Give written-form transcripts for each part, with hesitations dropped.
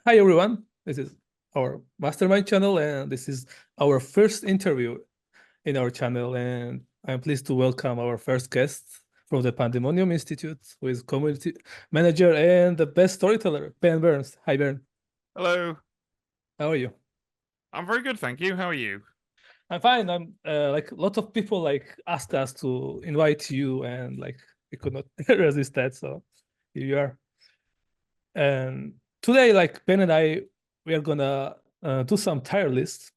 Hi everyone, this is our Mastermind channel and this is our first interview in our channel, and I'm pleased to welcome our first guest from the Pandemonium Institute, who is community manager and the best storyteller, Ben Burn-stan. Hi Ben. Hello. How are you? I'm very good, thank you. How are you? I'm fine. I'm like a lot of people like asked us to invite you and like we could not resist that, so here you are. And today, like Ben and I, we are gonna do some tier lists.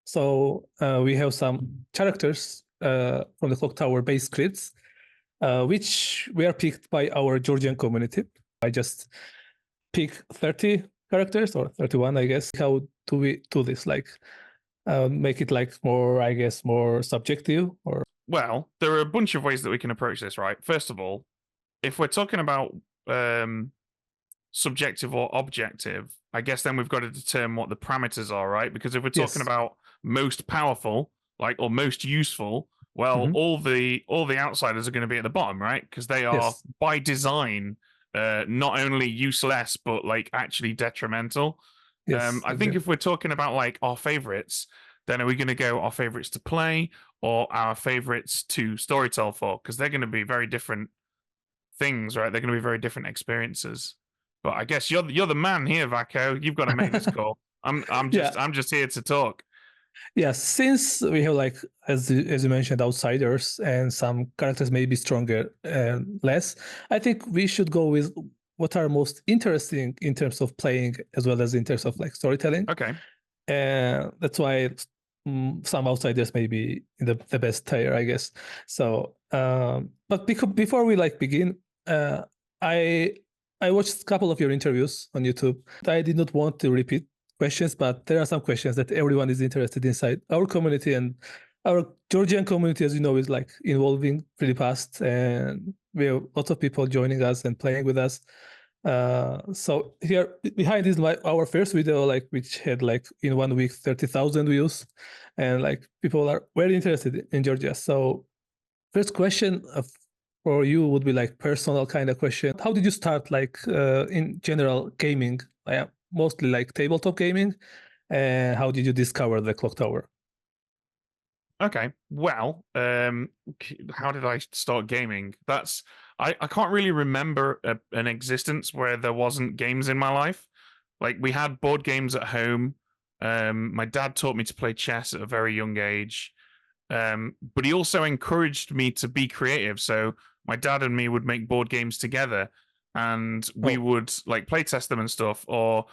So we have some characters from the Clocktower base grids, which were picked by our Georgian community. I just pick 30 characters or 31, I guess. How do we do this? Like make it like more, I guess, more subjective or? Well, there are a bunch of ways that we can approach this, right? First of all, if we're talking about subjective or objective, I guess then we've got to determine what the parameters are, right? Because if we're talking about most powerful, like, or most useful, well, all the outsiders are going to be at the bottom, right? Because they are by design not only useless but like actually detrimental. I think if we're talking about like our favorites, then are we going to go our favorites to play or our favorites to storytell for? Because they're going to be very different things, right? They're going to be very different experiences. But I guess you're the man here, Vako. You've got to make this call. I'm just here to talk. Yeah, since we have like as you mentioned outsiders and some characters may be stronger and less, I think we should go with what are most interesting in terms of playing as well as in terms of like storytelling. Okay. And that's why some outsiders may be in the best tier, I guess. So, but before we like begin, I watched a couple of your interviews on YouTube. I did not want to repeat questions, but there are some questions that everyone is interested inside our community, and our Georgian community, as you know, is like evolving pretty fast, and we have lots of people joining us and playing with us. So here behind is our first video, like which had like in 1 week 30,000 views, and like people are very interested in Georgia. So first question for you would be like personal kind of question. How did you start like in general gaming? Mostly like tabletop gaming. And how did you discover the Clocktower? Okay, well, how did I start gaming? I can't really remember an existence where there wasn't games in my life. Like we had board games at home. My dad taught me to play chess at a very young age. But he also encouraged me to be creative. So my dad and me would make board games together, and we would like play test them and stuff. Or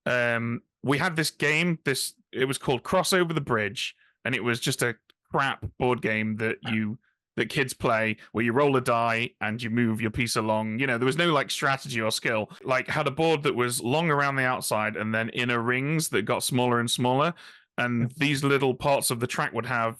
we had this game. It was called Cross Over the Bridge, and it was just a crap board game that kids play, where you roll a die and you move your piece along. You know, there was no like strategy or skill. Like had a board that was long around the outside and then inner rings that got smaller and smaller. And these little parts of the track would have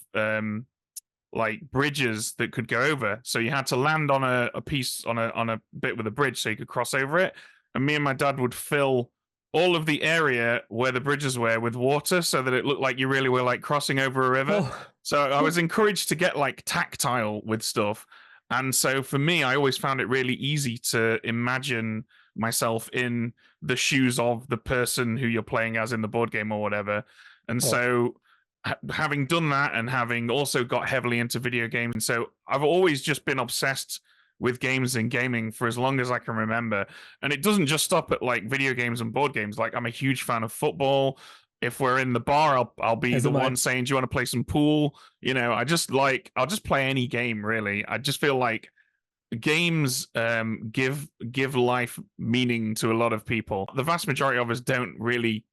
like bridges that could go over. So you had to land on a piece on a bit with a bridge so you could cross over it. And me and my dad would fill all of the area where the bridges were with water so that it looked like you really were like crossing over a river. So I was encouraged to get like tactile with stuff. And so for me, I always found it really easy to imagine myself in the shoes of the person who you're playing as in the board game or whatever. And so having done that and having also got heavily into video games, and so I've always just been obsessed with games and gaming for as long as I can remember. And it doesn't just stop at like video games and board games. Like I'm a huge fan of football. If we're in the bar, I'll be the one saying, "Do you want to play some pool?" You know, I'll just play any game really. I just feel like games give life meaning to a lot of people. The vast majority of us don't really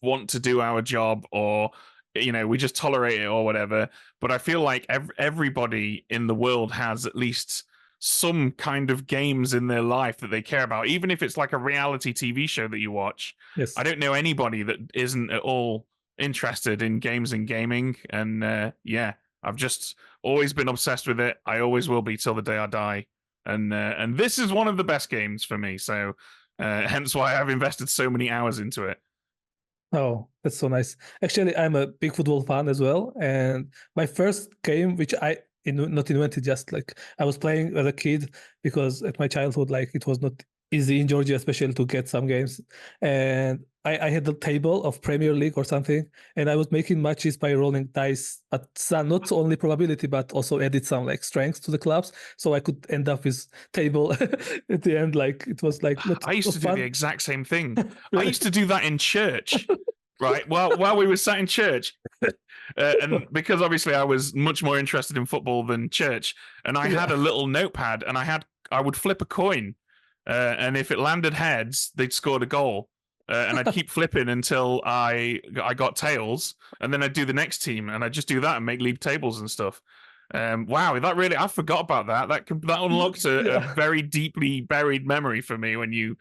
want to do our job, or you know, we just tolerate it or whatever. But I feel like everybody in the world has at least some kind of games in their life that they care about, even if it's like a reality TV show that you watch. I don't know anybody that isn't at all interested in games and gaming. And yeah, I've just always been obsessed with it. I always will be till the day I die. And this is one of the best games for me. So hence why I've invested so many hours into it. Oh, that's so nice. Actually, I'm a big football fan as well. And my first game, which I not invented, just like I was playing as a kid, because at my childhood, like it was not easy in Georgia, especially to get some games. And I had the table of Premier League or something, and I was making matches by rolling dice, but not only probability, but also added some like strengths to the clubs, so I could end up with table at the end. Like it was like I used to do fun. the exact same thing. I used to do that in church, right? While we were sat in church, and because obviously I was much more interested in football than church, and I had a little notepad, and I would flip a coin, and if it landed heads, they'd scored a goal. And I'd keep flipping until I got tails, and then I'd do the next team, and I'd just do that and make league tables and stuff. Wow, that really, I forgot about that. That unlocked a very deeply buried memory for me when you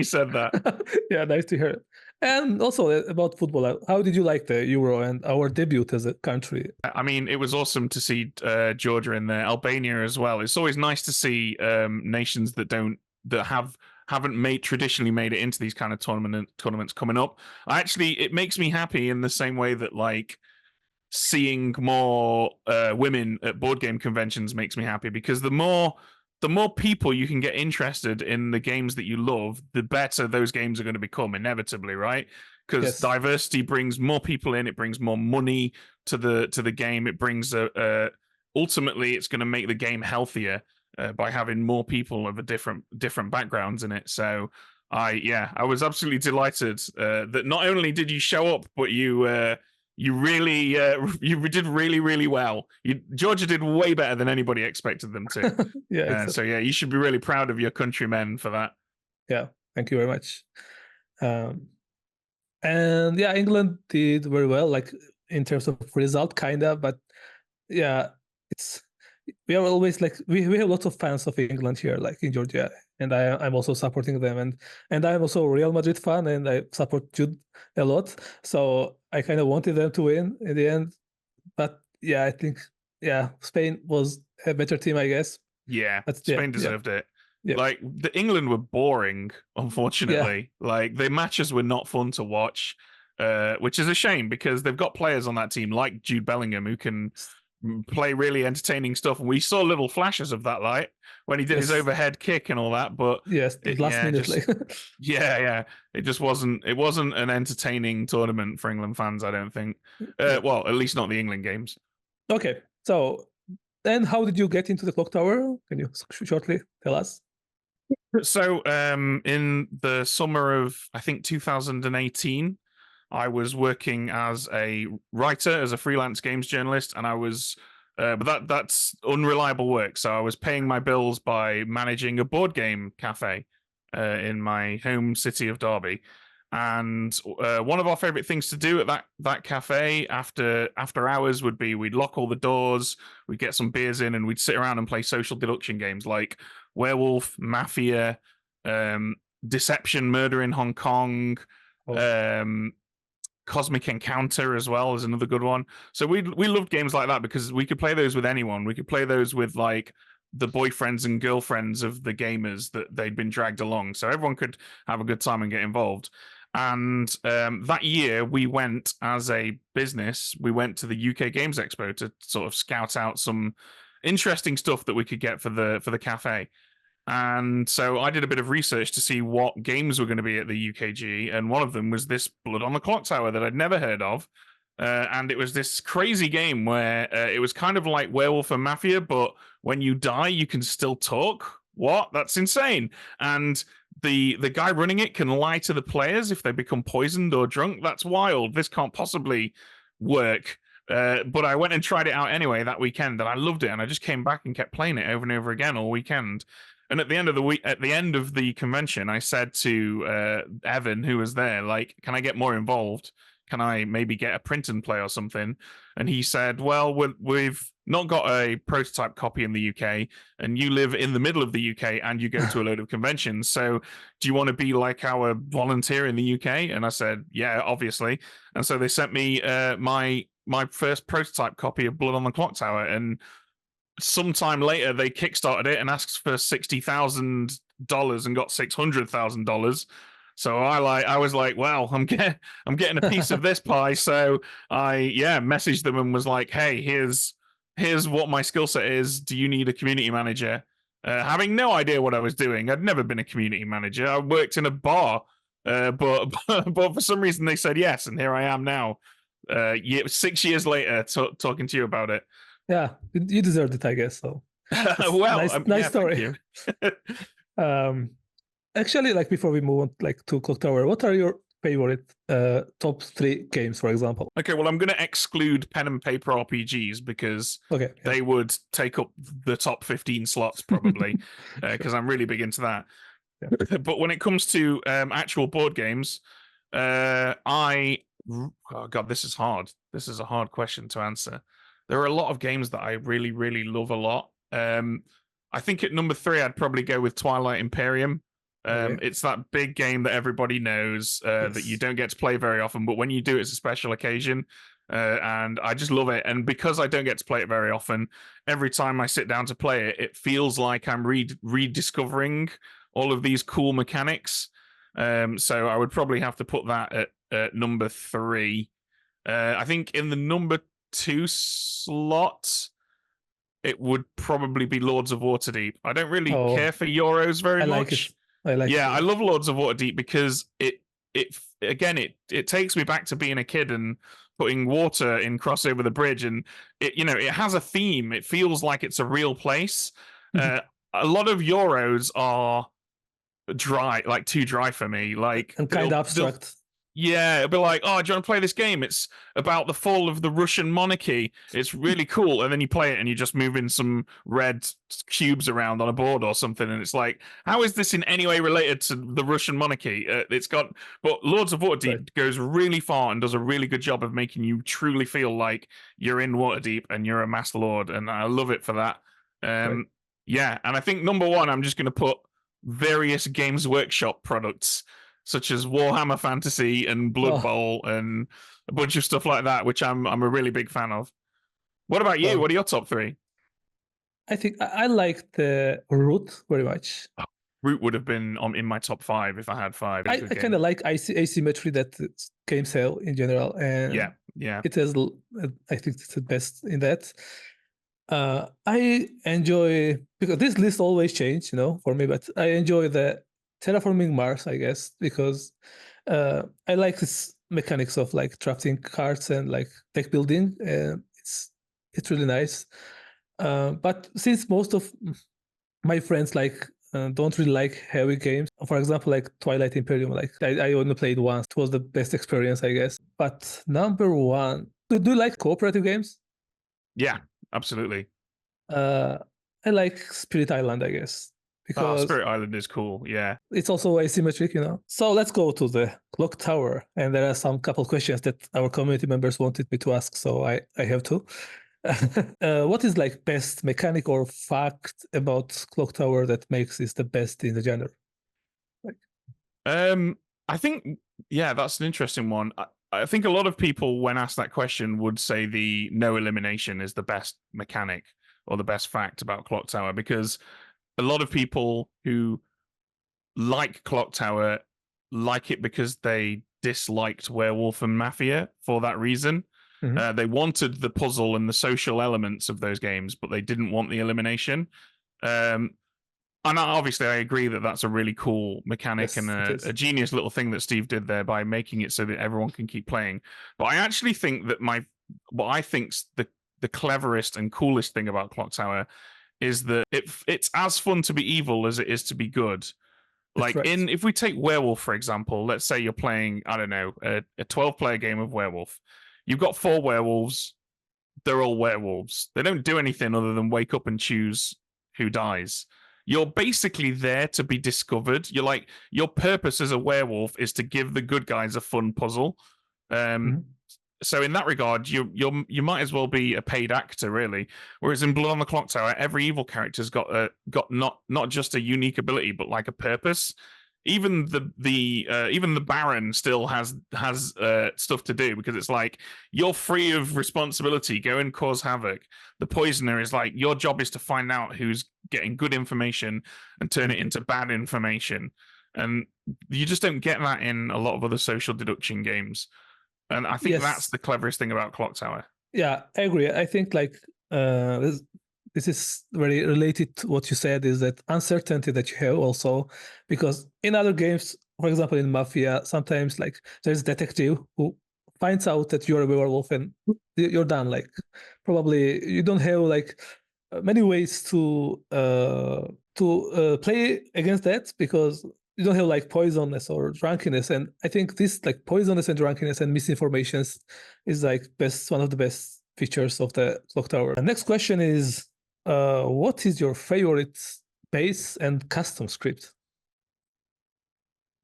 said that. Yeah, nice to hear. And also about football, how did you like the Euro and our debut as a country? I mean, it was awesome to see Georgia in there, Albania as well. It's always nice to see nations that haven't traditionally made it into these kind of tournaments coming up. It makes me happy in the same way that like seeing more women at board game conventions makes me happy, because the more people you can get interested in the games that you love, the better those games are going to become inevitably, right? Because diversity brings more people in, it brings more money to the game, it brings ultimately it's going to make the game healthier by having more people of a different backgrounds in it. So I was absolutely delighted that not only did you show up, but you really did really well. Georgia did way better than anybody expected them to. So yeah, you should be really proud of your countrymen for that. Yeah, thank you very much. And yeah, England did very well, like in terms of result, kinda, but yeah, we are always like we have lots of fans of England here, like in Georgia, and I'm also supporting them, and I'm also a Real Madrid fan, and I support Jude a lot, so I kind of wanted them to win in the end, but yeah, I think Spain was a better team, I guess. Yeah, Spain deserved it. Yeah. Like the England were boring, unfortunately. Like the matches were not fun to watch, which is a shame because they've got players on that team like Jude Bellingham who can play really entertaining stuff, and we saw little flashes of that, like when he did his overhead kick and all that. But last minute, it just wasn't. It wasn't an entertaining tournament for England fans, I don't think. Well, at least not the England games. Okay, so then how did you get into the Clocktower? Can you shortly tell us? So, in the summer of I think 2018. I was working as a writer, as a freelance games journalist, and I was, but that's unreliable work. So I was paying my bills by managing a board game cafe in my home city of Derby. And one of our favorite things to do at that cafe after hours would be we'd lock all the doors, we'd get some beers in, and we'd sit around and play social deduction games like Werewolf, Mafia, Deception, Murder in Hong Kong. Cosmic Encounter as well is another good one. So we loved games like that because we could play those with anyone. We could play those with like the boyfriends and girlfriends of the gamers that they'd been dragged along. So everyone could have a good time and get involved. And that year we went as a business, we went to the UK Games Expo to sort of scout out some interesting stuff that we could get for the cafe. And so I did a bit of research to see what games were going to be at the UKG, and one of them was this BloodontheClocktower that I'd never heard of. And it was this crazy game where it was kind of like Werewolf and Mafia, but when you die, you can still talk. What? That's insane. And the guy running it can lie to the players if they become poisoned or drunk. That's wild. This can't possibly work. But I went and tried it out anyway that weekend, and I loved it. And I just came back and kept playing it over and over again all weekend. And at the end of the week, at the end of the convention, I said to Evan, who was there, like, can I get more involved? Can I maybe get a print and play or something? And he said, well, we've not got a prototype copy in the UK, and you live in the middle of the UK and you go to a load of conventions. So do you want to be like our volunteer in the UK? And I said, yeah, obviously. And so they sent me my first prototype copy of BloodontheClocktower, and sometime later they kickstarted it and asked for $60,000 and got $600,000. So I was like, well, I'm getting a piece of this pie. So I messaged them and was like, hey, here's what my skill set is. Do you need a community manager? having no idea what I was doing. I'd never been a community manager. I worked in a bar, but for some reason they said yes, and here I am now, 6 years later, talking to you about it. Yeah, you deserved it, I guess. So, well, nice story. Actually, like before we move on, like to Clocktower, what are your favorite top 3 games, for example? Okay, well, I'm going to exclude pen and paper RPGs because they would take up the top 15 slots probably, because I'm really big into that. Yeah. But when it comes to actual board games, oh God, this is hard. This is a hard question to answer. There are a lot of games that I really, really love a lot. I think at number 3, I'd probably go with Twilight Imperium. It's that big game that everybody knows that you don't get to play very often, but when you do, it's a special occasion, and I just love it. And because I don't get to play it very often, every time I sit down to play it, it feels like I'm rediscovering all of these cool mechanics. So I would probably have to put that at number 3. I think in the number 2 slot, it would probably be Lords of Waterdeep. I don't really care for Euros very much. I love Lords of Waterdeep because it takes me back to being a kid and putting water in Cross Over the Bridge, and it has a theme. It feels like it's a real place. A lot of Euros are dry, like too dry for me, like and kind of abstract. Yeah, it'll be like, oh, do you want to play this game? It's about the fall of the Russian monarchy. It's really cool. And then you play it and you just move in some red cubes around on a board or something. And it's like, how is this in any way related to the Russian monarchy? But Lords of Waterdeep goes really far and does a really good job of making you truly feel like you're in Waterdeep and you're a Master Lord. And I love it for that. Yeah, and I think number 1, I'm just going to put various Games Workshop products, such as Warhammer Fantasy and Blood Bowl and a bunch of stuff like that, which I'm a really big fan of. What about you? What are your top 3? I think I like the Root very much. Root would have been in my top 5 if I had 5. I kind of like asymmetry that games have in general, and it has. I think it's the best in that. I enjoy, because this list always change, for me, but I enjoy the Terraforming Mars, I guess, because I like this mechanics of like drafting cards and like deck building. It's really nice. But since most of my friends don't really like heavy games, for example, like Twilight Imperium, like I only played once. It was the best experience, I guess. But number 1, do you like cooperative games? Yeah, absolutely. I like Spirit Island, I guess. Because Spirit Island is cool, yeah. It's also asymmetric, So let's go to the Clocktower, and there are couple questions that our community members wanted me to ask, so I have to. What is like best mechanic or fact about Clocktower that makes it the best in the genre? I think, that's an interesting one. I think a lot of people, when asked that question, would say the no elimination is the best mechanic or the best fact about Clocktower, because a lot of people who like Clocktower like it because they disliked Werewolf and Mafia for that reason. They wanted the puzzle and the social elements of those games, but they didn't want the elimination. And obviously, I agree that that's a really cool mechanic and a genius little thing that Steve did there by making it so that everyone can keep playing. But I actually think that what I think's the cleverest and coolest thing about Clocktower is that it's as fun to be evil as it is to be good. Like if we take Werewolf, for example, let's say you're playing, I don't know, a 12-player game of Werewolf. You've got 4 werewolves. They're all werewolves. They don't do anything other than wake up and choose who dies. You're basically there to be discovered. Your purpose as a werewolf is to give the good guys a fun puzzle. So in that regard, you might as well be a paid actor, really. Whereas in Blood on the Clocktower, every evil character's got not just a unique ability, but like a purpose. Even the Baron still has stuff to do, because it's like, you're free of responsibility. Go and cause havoc. The Poisoner is like, your job is to find out who's getting good information and turn it into bad information. And you just don't get that in a lot of other social deduction games. And I think that's the cleverest thing about Clocktower. Yeah, I agree. I think this is very related to what you said, is that uncertainty that you have also, because in other games, for example, in Mafia, sometimes like there's a detective who finds out that you're a werewolf and you're done. Like probably you don't have like many ways to play against that, because you don't have like poisonous or drunkenness. And I think this like poisonous and drunkenness and misinformation is like one of the best features of the Clocktower. The next question is, what is your favorite base and custom script?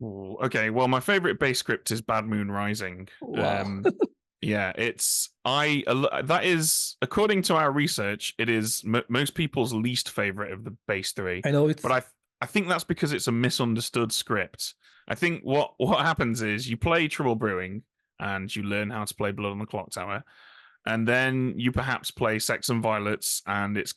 Ooh, okay, well, my favorite base script is Bad Moon Rising. Wow. Yeah, that is, according to our research, it is most people's least favorite of the base three. I know it's, but I think that's because it's a misunderstood script. I think what happens is you play Trouble Brewing and you learn how to play Blood on the Clocktower, and then you perhaps play Sex and Violets, and it's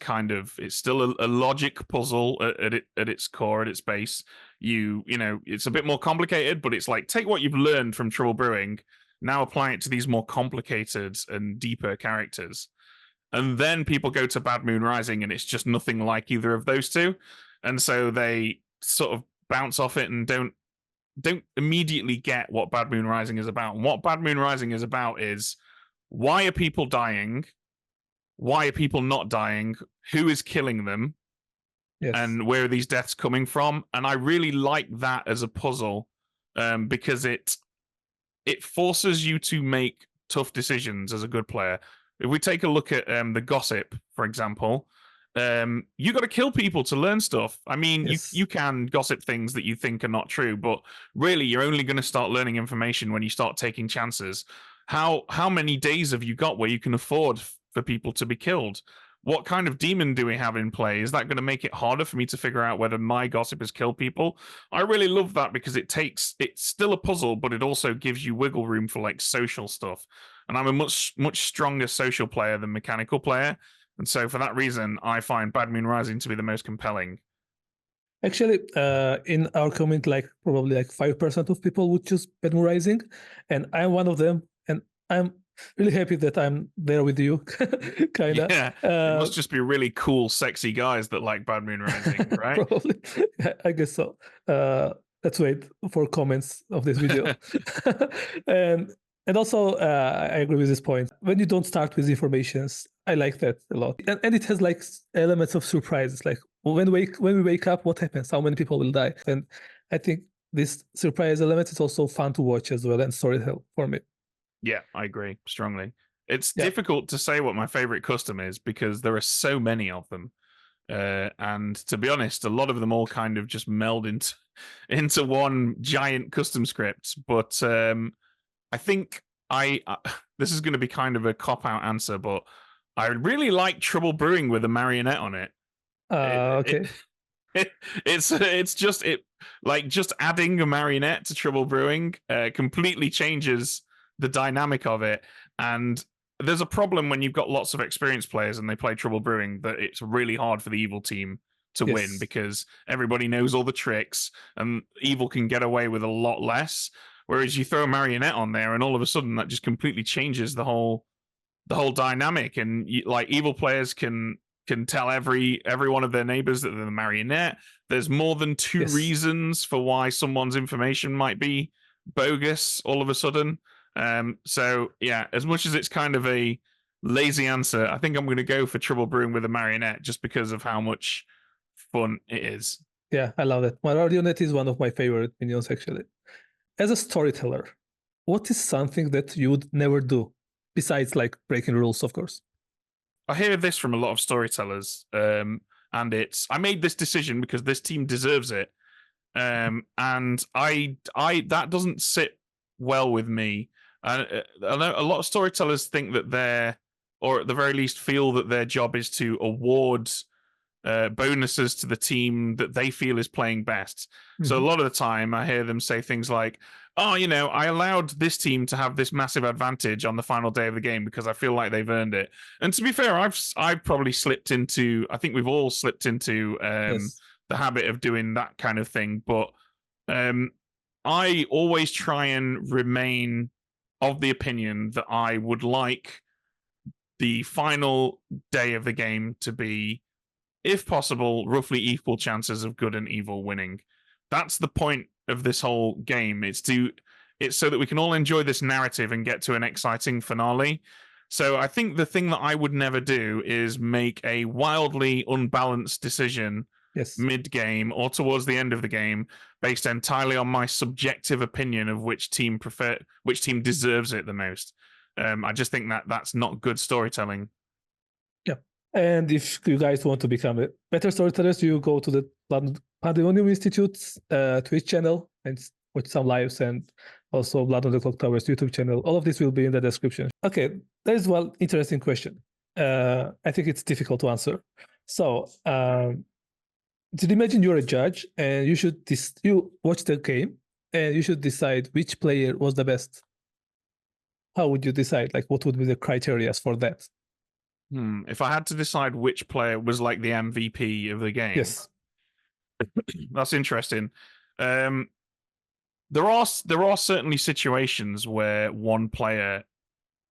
still a logic puzzle at its core, at its base. You know, it's a bit more complicated, but it's like, take what you've learned from Trouble Brewing, now apply it to these more complicated and deeper characters. And then people go to Bad Moon Rising, and it's just nothing like either of those two. And so they sort of bounce off it and don't immediately get what Bad Moon Rising is about. And what Bad Moon Rising is about is, why are people dying? Why are people not dying? Who is killing them? Yes. And where are these deaths coming from? And I really like that as a puzzle, because it forces you to make tough decisions as a good player. If we take a look at the gossip, for example, you got to kill people to learn stuff. I mean, yes, you can gossip things that you think are not true, but really you're only going to start learning information when you start taking chances. How many days have you got where you can afford for people to be killed? What kind of demon do we have in play? Is that going to make it harder for me to figure out whether my gossip has killed people? I really love that, because it's still a puzzle, but it also gives you wiggle room for like social stuff. And I'm a much stronger social player than mechanical player. And so for that reason, I find Bad Moon Rising to be the most compelling. Actually, in our community, like probably like 5% of people would choose Bad Moon Rising, and I'm one of them. And I'm really happy that I'm there with you, kind of. Yeah, it must just be really cool, sexy guys that like Bad Moon Rising, right? Probably, I guess so. Let's wait for comments of this video. And also, I agree with this point. When you don't start with informations, I like that a lot. And it has like elements of surprises, like when we wake up, what happens? How many people will die? And I think this surprise element is also fun to watch as well, and storytell for me. Yeah, I agree strongly. It's difficult to say what my favorite custom is, because there are so many of them. And to be honest, a lot of them all kind of just meld into one giant custom script. But I think this is going to be kind of a cop-out answer, but I really like Trouble Brewing with a marionette on it. Okay. It's just adding a marionette to Trouble Brewing completely changes the dynamic of it. And there's a problem when you've got lots of experienced players and they play Trouble Brewing, that it's really hard for the evil team to win, because everybody knows all the tricks and evil can get away with a lot less. Whereas you throw a marionette on there, and all of a sudden that just completely changes the whole dynamic. And like evil players can tell every one of their neighbors that they're the marionette. There's more than two reasons for why someone's information might be bogus all of a sudden. So yeah, as much as it's kind of a lazy answer, I think I'm going to go for Trouble Brewing with a marionette, just because of how much fun it is. Yeah, I love it. Marionette is one of my favorite minions, actually. As a storyteller, what is something that you would never do, besides like breaking rules, of course? I hear this from a lot of storytellers, and I made this decision because this team deserves it, and I that doesn't sit well with me. I know a lot of storytellers think that or at the very least feel that their job is to award bonuses to the team that they feel is playing best. Mm-hmm. So a lot of the time I hear them say things like, oh, I allowed this team to have this massive advantage on the final day of the game because I feel like they've earned it. And to be fair, I've probably slipped into, I think we've all slipped into the habit of doing that kind of thing. But I always try and remain of the opinion that I would like the final day of the game to be if possible, roughly equal chances of good and evil winning. That's the point of this whole game. It's so that we can all enjoy this narrative and get to an exciting finale. So I think the thing that I would never do is make a wildly unbalanced decision mid-game or towards the end of the game based entirely on my subjective opinion of which team deserves it the most. I just think that that's not good storytelling. Yeah. And if you guys want to become better storytellers, you go to the Pandemonium Institute-'s Twitch channel and watch some lives, and also BloodontheClocktower's YouTube channel. All of this will be in the description. Okay, there is one interesting question. I think it's difficult to answer. So, imagine you're a judge and you watch the game and you should decide which player was the best. How would you decide? Like, what would be the criteria for that? If I had to decide which player was like the MVP of the game, yes, that's interesting. There are certainly situations where one player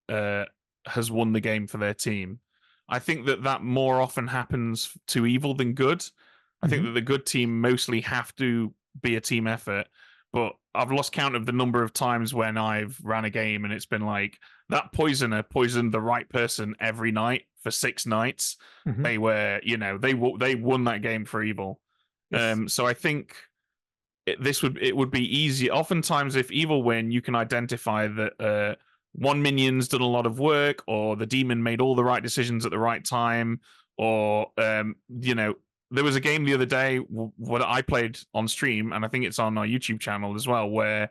has won the game for their team. I think that more often happens to evil than good. I think that the good team mostly have to be a team effort, but I've lost count of the number of times when I've ran a game and it's been like that poisoner poisoned the right person every night for 6 nights. They were, they won that game for evil. Yes. So I think it would be easy. Oftentimes, if evil win, you can identify that one minion's done a lot of work, or the demon made all the right decisions at the right time, or there was a game the other day what I played on stream, and I think it's on our YouTube channel as well, where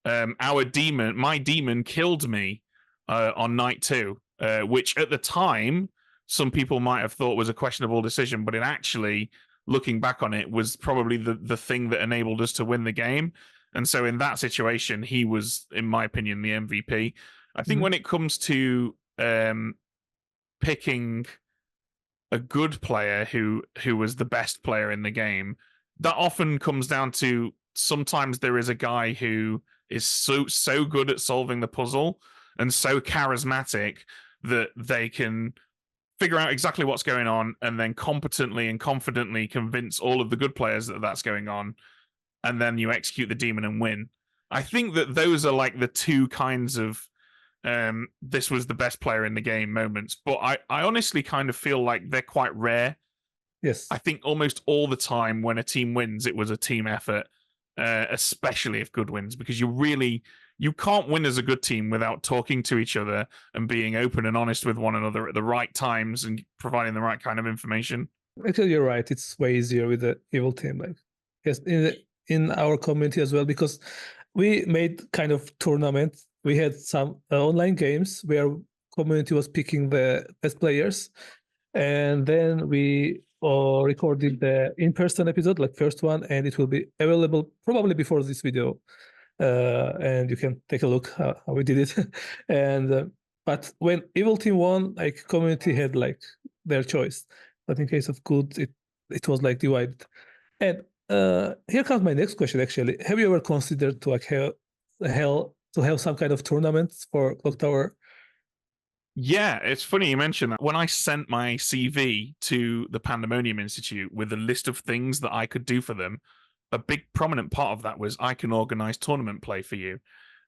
my demon killed me on night 2, which at the time some people might have thought was a questionable decision, but it actually, looking back on it, was probably the thing that enabled us to win the game. And so in that situation, he was, in my opinion, the MVP. I think when it comes to picking a good player who was the best player in the game, that often comes down to sometimes there is a guy who is so good at solving the puzzle and so charismatic that they can figure out exactly what's going on and then competently and confidently convince all of the good players that that's going on, and then you execute the demon and win. I think that those are like the two kinds of this was the best player in the game moments, but I honestly kind of feel like they're quite rare. Yes. I think almost all the time when a team wins, it was a team effort, especially if good wins, because you can't win as a good team without talking to each other and being open and honest with one another at the right times and providing the right kind of information. Actually, you're right. It's way easier with the evil team. Like, yes, in our community as well, because we made kind of tournament. We had some online games where community was picking the best players, and then we recorded the in-person episode, like first one, and it will be available probably before this video. And you can take a look how we did it. And but when evil team won, like community had like their choice. But in case of good, it was like divided. And here comes my next question. Actually, have you ever considered to like have some kind of tournaments for Clocktower? Yeah, it's funny you mentioned that. When I sent my CV to the Pandemonium Institute with a list of things that I could do for them, a big prominent part of that was I can organize tournament play for you.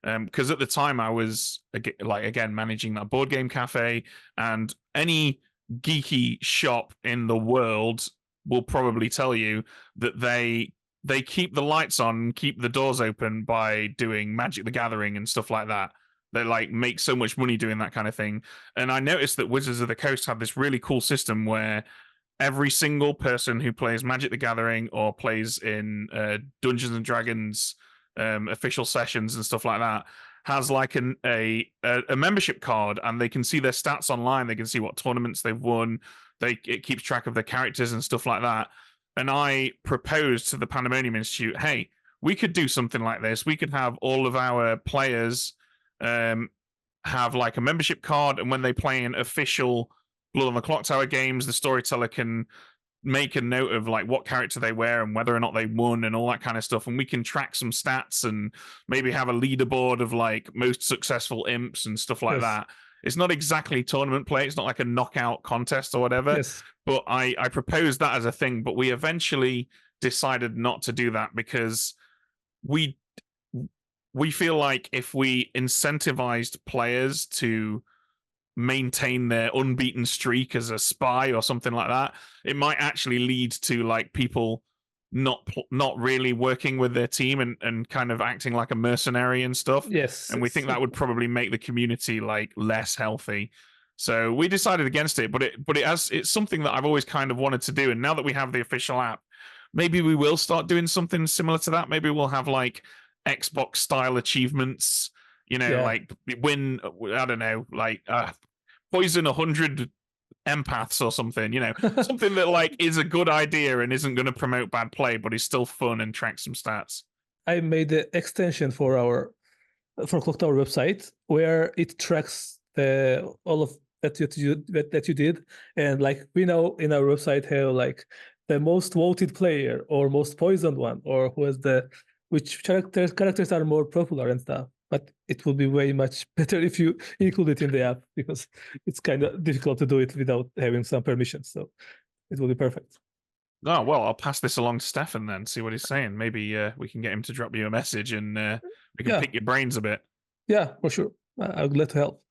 Because at the time I was again managing that board game cafe, and any geeky shop in the world will probably tell you that they keep the lights on, keep the doors open by doing Magic the Gathering and stuff like that. They like make so much money doing that kind of thing. And I noticed that Wizards of the Coast had this really cool system where every single person who plays Magic the Gathering or plays in Dungeons and Dragons official sessions and stuff like that has like a membership card, and they can see their stats online. They can see what tournaments they've won. It keeps track of their characters and stuff like that. And I proposed to the Pandemonium Institute, hey, we could do something like this. We could have all of our players have like a membership card, and when they play in official BloodontheClocktower games, the storyteller can make a note of like what character they wear and whether or not they won and all that kind of stuff. And we can track some stats and maybe have a leaderboard of like most successful imps and stuff like that. it's not exactly tournament play. It's not like a knockout contest or whatever. Yes. But I proposed that as a thing, but we eventually decided not to do that because we feel like if we incentivized players to maintain their unbeaten streak as a spy or something like that, it might actually lead to like people not really working with their team and kind of acting like a mercenary and stuff. Yes. And we think that would probably make the community like less healthy. So we decided against it, but it's something that I've always kind of wanted to do. And now that we have the official app, maybe we will start doing something similar to that. Maybe we'll have like Xbox style achievements, you know, like win, I don't know, like poison 100 empaths or something, you know, something that like is a good idea and isn't going to promote bad play, but is still fun and tracks some stats. I made the extension for Clocktower website where it tracks all of that you did, and like we know in our website how like the most voted player or most poisoned one, or who has which characters are more popular and stuff. But it would be way much better if you include it in the app, because it's kind of difficult to do it without having some permissions. So it will be perfect. Oh, well, I'll pass this along to Stefan then, see what he's saying. Maybe we can get him to drop you a message and we can pick your brains a bit. Yeah, for sure. I'm glad to help.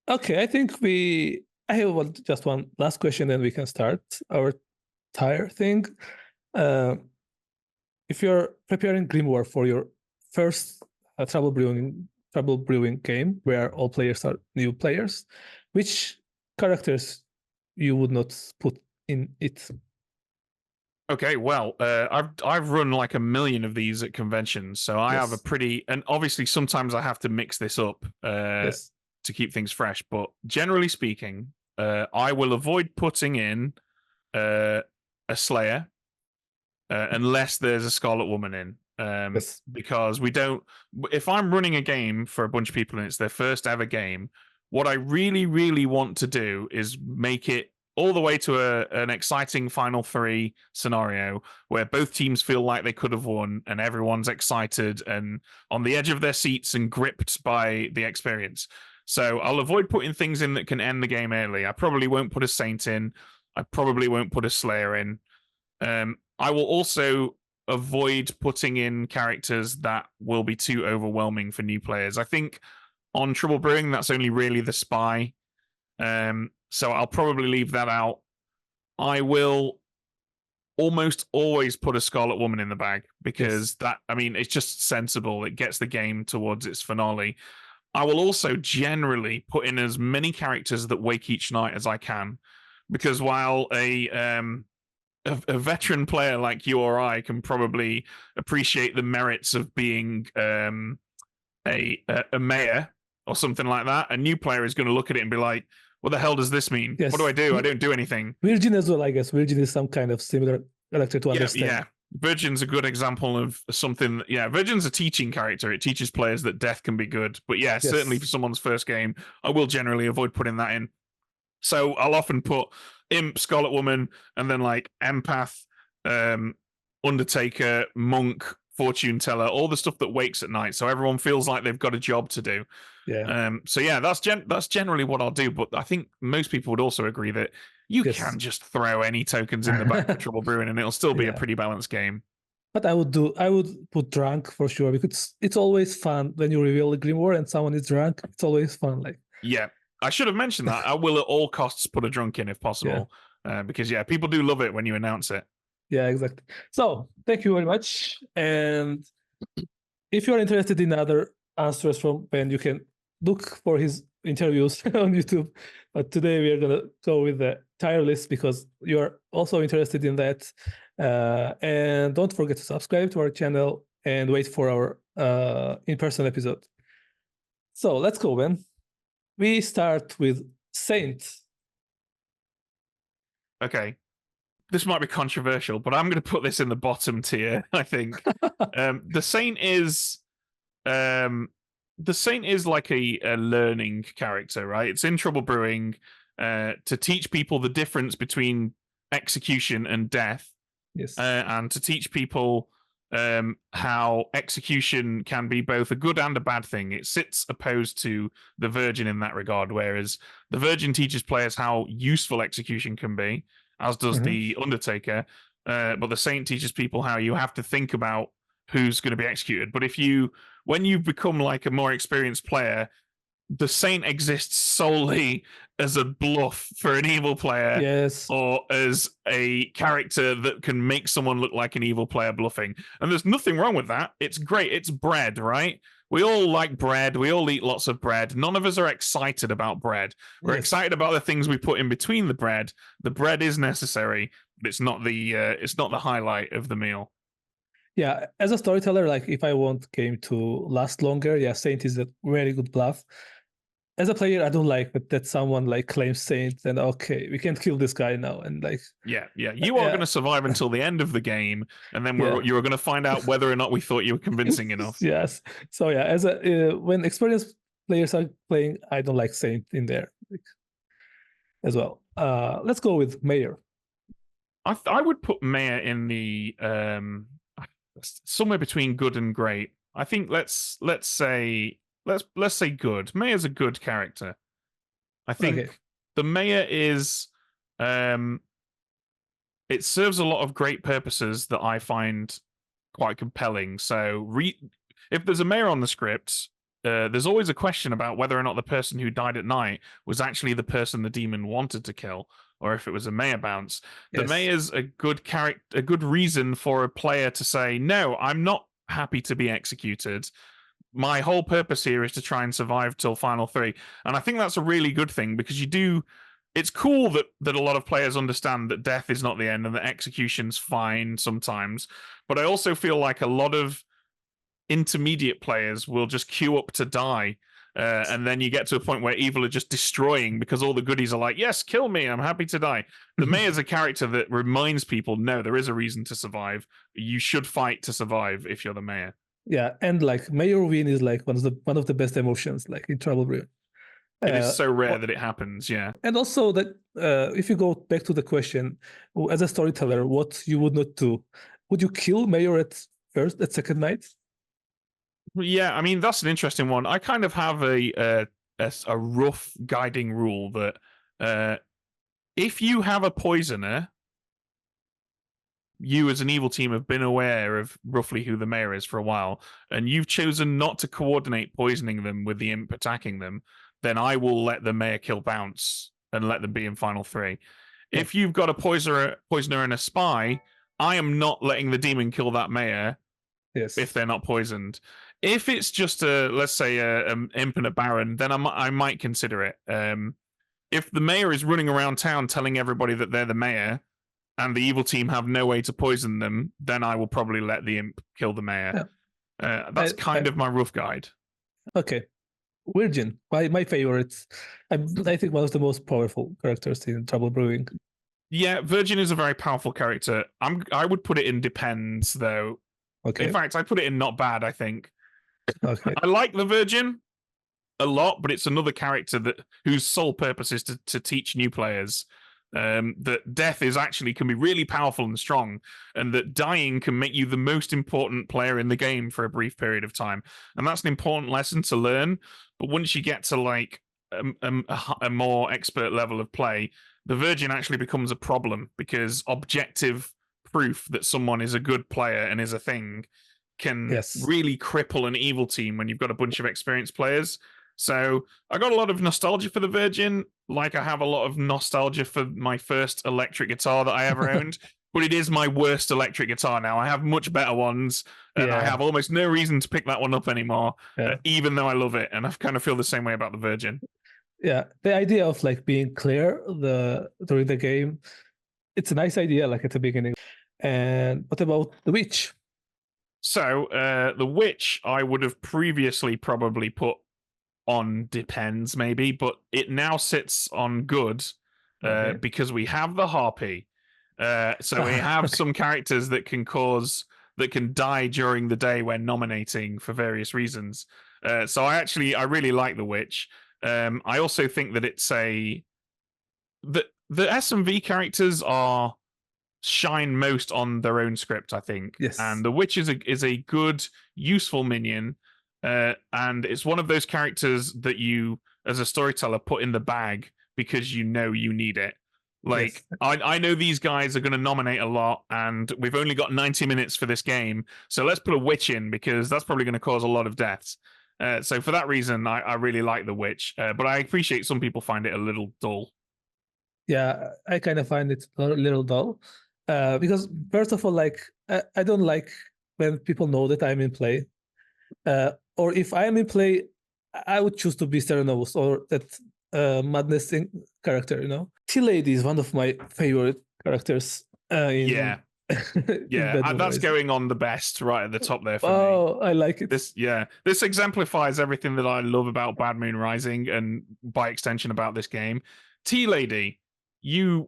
Okay, I think I have just one last question, and we can start our tire thing. If you're preparing Grimoire for your first Trouble Brewing game, where all players are new players, which characters you would not put in it? Okay, well, I've run like a million of these at conventions, so I have a pretty, and obviously sometimes I have to mix this up to keep things fresh. But generally speaking, I will avoid putting in a Slayer unless there's a Scarlet Woman in. Because we don't, if I'm running a game for a bunch of people and it's their first ever game, what I really, really want to do is make it all the way to an exciting Final 3 scenario where both teams feel like they could have won and everyone's excited and on the edge of their seats and gripped by the experience. So I'll avoid putting things in that can end the game early. I probably won't put a Saint in. I probably won't put a Slayer in. I will also avoid putting in characters that will be too overwhelming for new players. I think on Trouble Brewing, that's only really the spy. So I'll probably leave that out. I will almost always put a Scarlet Woman in the bag because it's just sensible. It gets the game towards its finale. I will also generally put in as many characters that wake each night as I can, because while a veteran player like you or I can probably appreciate the merits of being a mayor or something like that, a new player is going to look at it and be like, what the hell does this mean? What do I do? I don't do anything. Virgin as well, I guess. Virgin is some kind of similar character to understand. Yeah. Virgin's a good example of something. Virgin's a teaching character. It teaches players that death can be good. But certainly for someone's first game, I will generally avoid putting that in. So I'll often put Imp, Scarlet Woman, and then like Empath, Undertaker, Monk, Fortune Teller, all the stuff that wakes at night. So everyone feels like they've got a job to do. That's generally what I'll do. But I think most people would also agree that you can just throw any tokens in the back for Trouble Brewing and it'll still be a pretty balanced game. But I would put drunk for sure, because it's always fun when you reveal the Grimoire and someone is drunk. It's always fun. I should have mentioned that. I will at all costs put a drunk in if possible, because people do love it when you announce it. Yeah, exactly. So thank you very much. And if you're interested in other answers from Ben, you can look for his interviews on YouTube. But today we are going to go with the tier list because you're also interested in that. And don't forget to subscribe to our channel and wait for our in-person episode. So let's go, Ben. We start with Saint. Okay. This might be controversial, but I'm going to put this in the bottom tier, I think. The Saint is like a learning character, right? It's in Trouble Brewing to teach people the difference between execution and death. Yes. And to teach people how execution can be both a good and a bad thing. It sits opposed to the Virgin in that regard, whereas the Virgin teaches players how useful execution can be, as does the Undertaker. But the Saint teaches people how you have to think about who's going to be executed. But when you become like a more experienced player, the Saint exists solely as a bluff for an evil player, yes, or as a character that can make someone look like an evil player bluffing. And there's nothing wrong with that. It's great. It's bread, right? We all like bread. We all eat lots of bread. None of us are excited about bread. We're excited about the things we put in between the bread. The bread is necessary, but it's not the highlight of the meal. Yeah, as a storyteller, like if I want game to last longer, yeah, Saint is a very good bluff. As a player, I don't like that someone like claims Saint and okay, we can't kill this guy now, and like you are going to survive until the end of the game, and then you're going to find out whether or not we thought you were convincing enough. Yes. So yeah, as when experienced players are playing, I don't like Saint in there as well. Let's go with Mayor. I would put Mayor in the somewhere between good and great. I think let's say good. Mayor's a good character. I think the Mayor is it serves a lot of great purposes that I find quite compelling. So if there's a Mayor on the script, there's always a question about whether or not the person who died at night was actually the person the demon wanted to kill, or if it was a Mayor bounce. The Mayor's a good character, a good reason for a player to say, no, I'm not happy to be executed. My whole purpose here is to try and survive till final 3. And I think that's a really good thing, because it's cool that a lot of players understand that death is not the end and that execution's fine sometimes. But I also feel like a lot of intermediate players will just queue up to die. And then you get to a point where evil are just destroying because all the goodies are like, yes, kill me, I'm happy to die. The Mayor's a character that reminds people, no, there is a reason to survive. You should fight to survive if you're the Mayor. Yeah, and like Mayor win is like one of the best emotions, like in Trouble Brewing. It is so rare that it happens, yeah. And also that if you go back to the question, as a storyteller, what you would not do, would you kill Mayor at second night? Yeah, I mean, that's an interesting one. I kind of have a rough guiding rule that if you have a poisoner, you as an evil team have been aware of roughly who the Mayor is for a while, and you've chosen not to coordinate poisoning them with the imp attacking them, then I will let the Mayor kill bounce and let them be in final 3. Yeah. If you've got a poisoner and a spy, I am not letting the demon kill that Mayor if they're not poisoned. If it's just let's say an imp and a baron, then I might consider it. If the Mayor is running around town telling everybody that they're the Mayor, and the evil team have no way to poison them, then I will probably let the imp kill the Mayor. Yeah. That's kind of my rough guide. Okay. Virgin, my favorite. I think one of the most powerful characters in Trouble Brewing. Yeah, Virgin is a very powerful character. I would put it in depends, though. Okay. In fact, I put it in not bad, I think. Okay. I like the Virgin a lot, but it's another character whose sole purpose is to teach new players that death can be really powerful and strong, and that dying can make you the most important player in the game for a brief period of time. And that's an important lesson to learn. But once you get to like a more expert level of play, the Virgin actually becomes a problem, because objective proof that someone is a good player and is a thing can really cripple an evil team when you've got a bunch of experienced players. So I got a lot of nostalgia for the Virgin, like I have a lot of nostalgia for my first electric guitar that I ever owned, but it is my worst electric guitar now. I have much better ones, and I have almost no reason to pick that one up anymore, even though I love it, and I kind of feel the same way about the Virgin. Yeah, the idea of like being clear during the game, it's a nice idea, like at the beginning. And what about the Witch? So the Witch, I would have previously probably put on depends maybe, but it now sits on good because we have the Harpy. So we have some characters that can die during the day when nominating for various reasons. So I really like the Witch. I also think that it's the SMV characters are shine most on their own script, I think. Yes. And the witch is a good, useful minion. And it's one of those characters that you, as a storyteller, put in the bag because you know you need it. Like, yes. I know these guys are going to nominate a lot, and we've only got 90 minutes for this game, so let's put a witch in, because that's probably going to cause a lot of deaths. So for that reason, I really like the witch, but I appreciate some people find it a little dull. Yeah, I kind of find it a little dull, because first of all, like, I don't like when people know that I'm in play, or if I'm in play, I would choose to be Serenous or that madness character, you know. Tea Lady is one of my favorite characters. Yeah, that's going on the best right at the top there for me. Oh, I like it. This exemplifies everything that I love about Bad Moon Rising, and by extension about this game. Tea Lady, you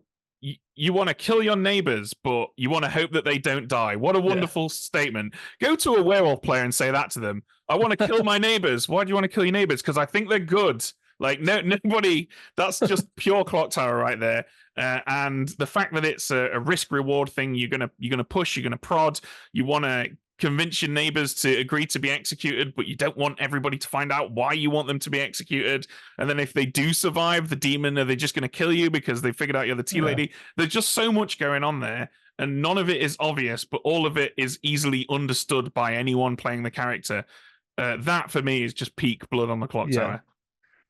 want to kill your neighbors, but you want to hope that they don't die. What a wonderful statement. Go to a werewolf player and say that to them. I want to kill my neighbors. Why do you want to kill your neighbors? Because I think they're good. Like, nobody, that's just pure Clocktower right there. And the fact that it's a risk reward thing, you're gonna push, you're gonna prod, you want to convince your neighbors to agree to be executed, but you don't want everybody to find out why you want them to be executed. And then if they do survive the demon, are they just going to kill you because they figured out you're the tea lady? There's just so much going on there, and none of it is obvious, but all of it is easily understood by anyone playing the character. That for me is just peak Blood on the Clocktower. Yeah,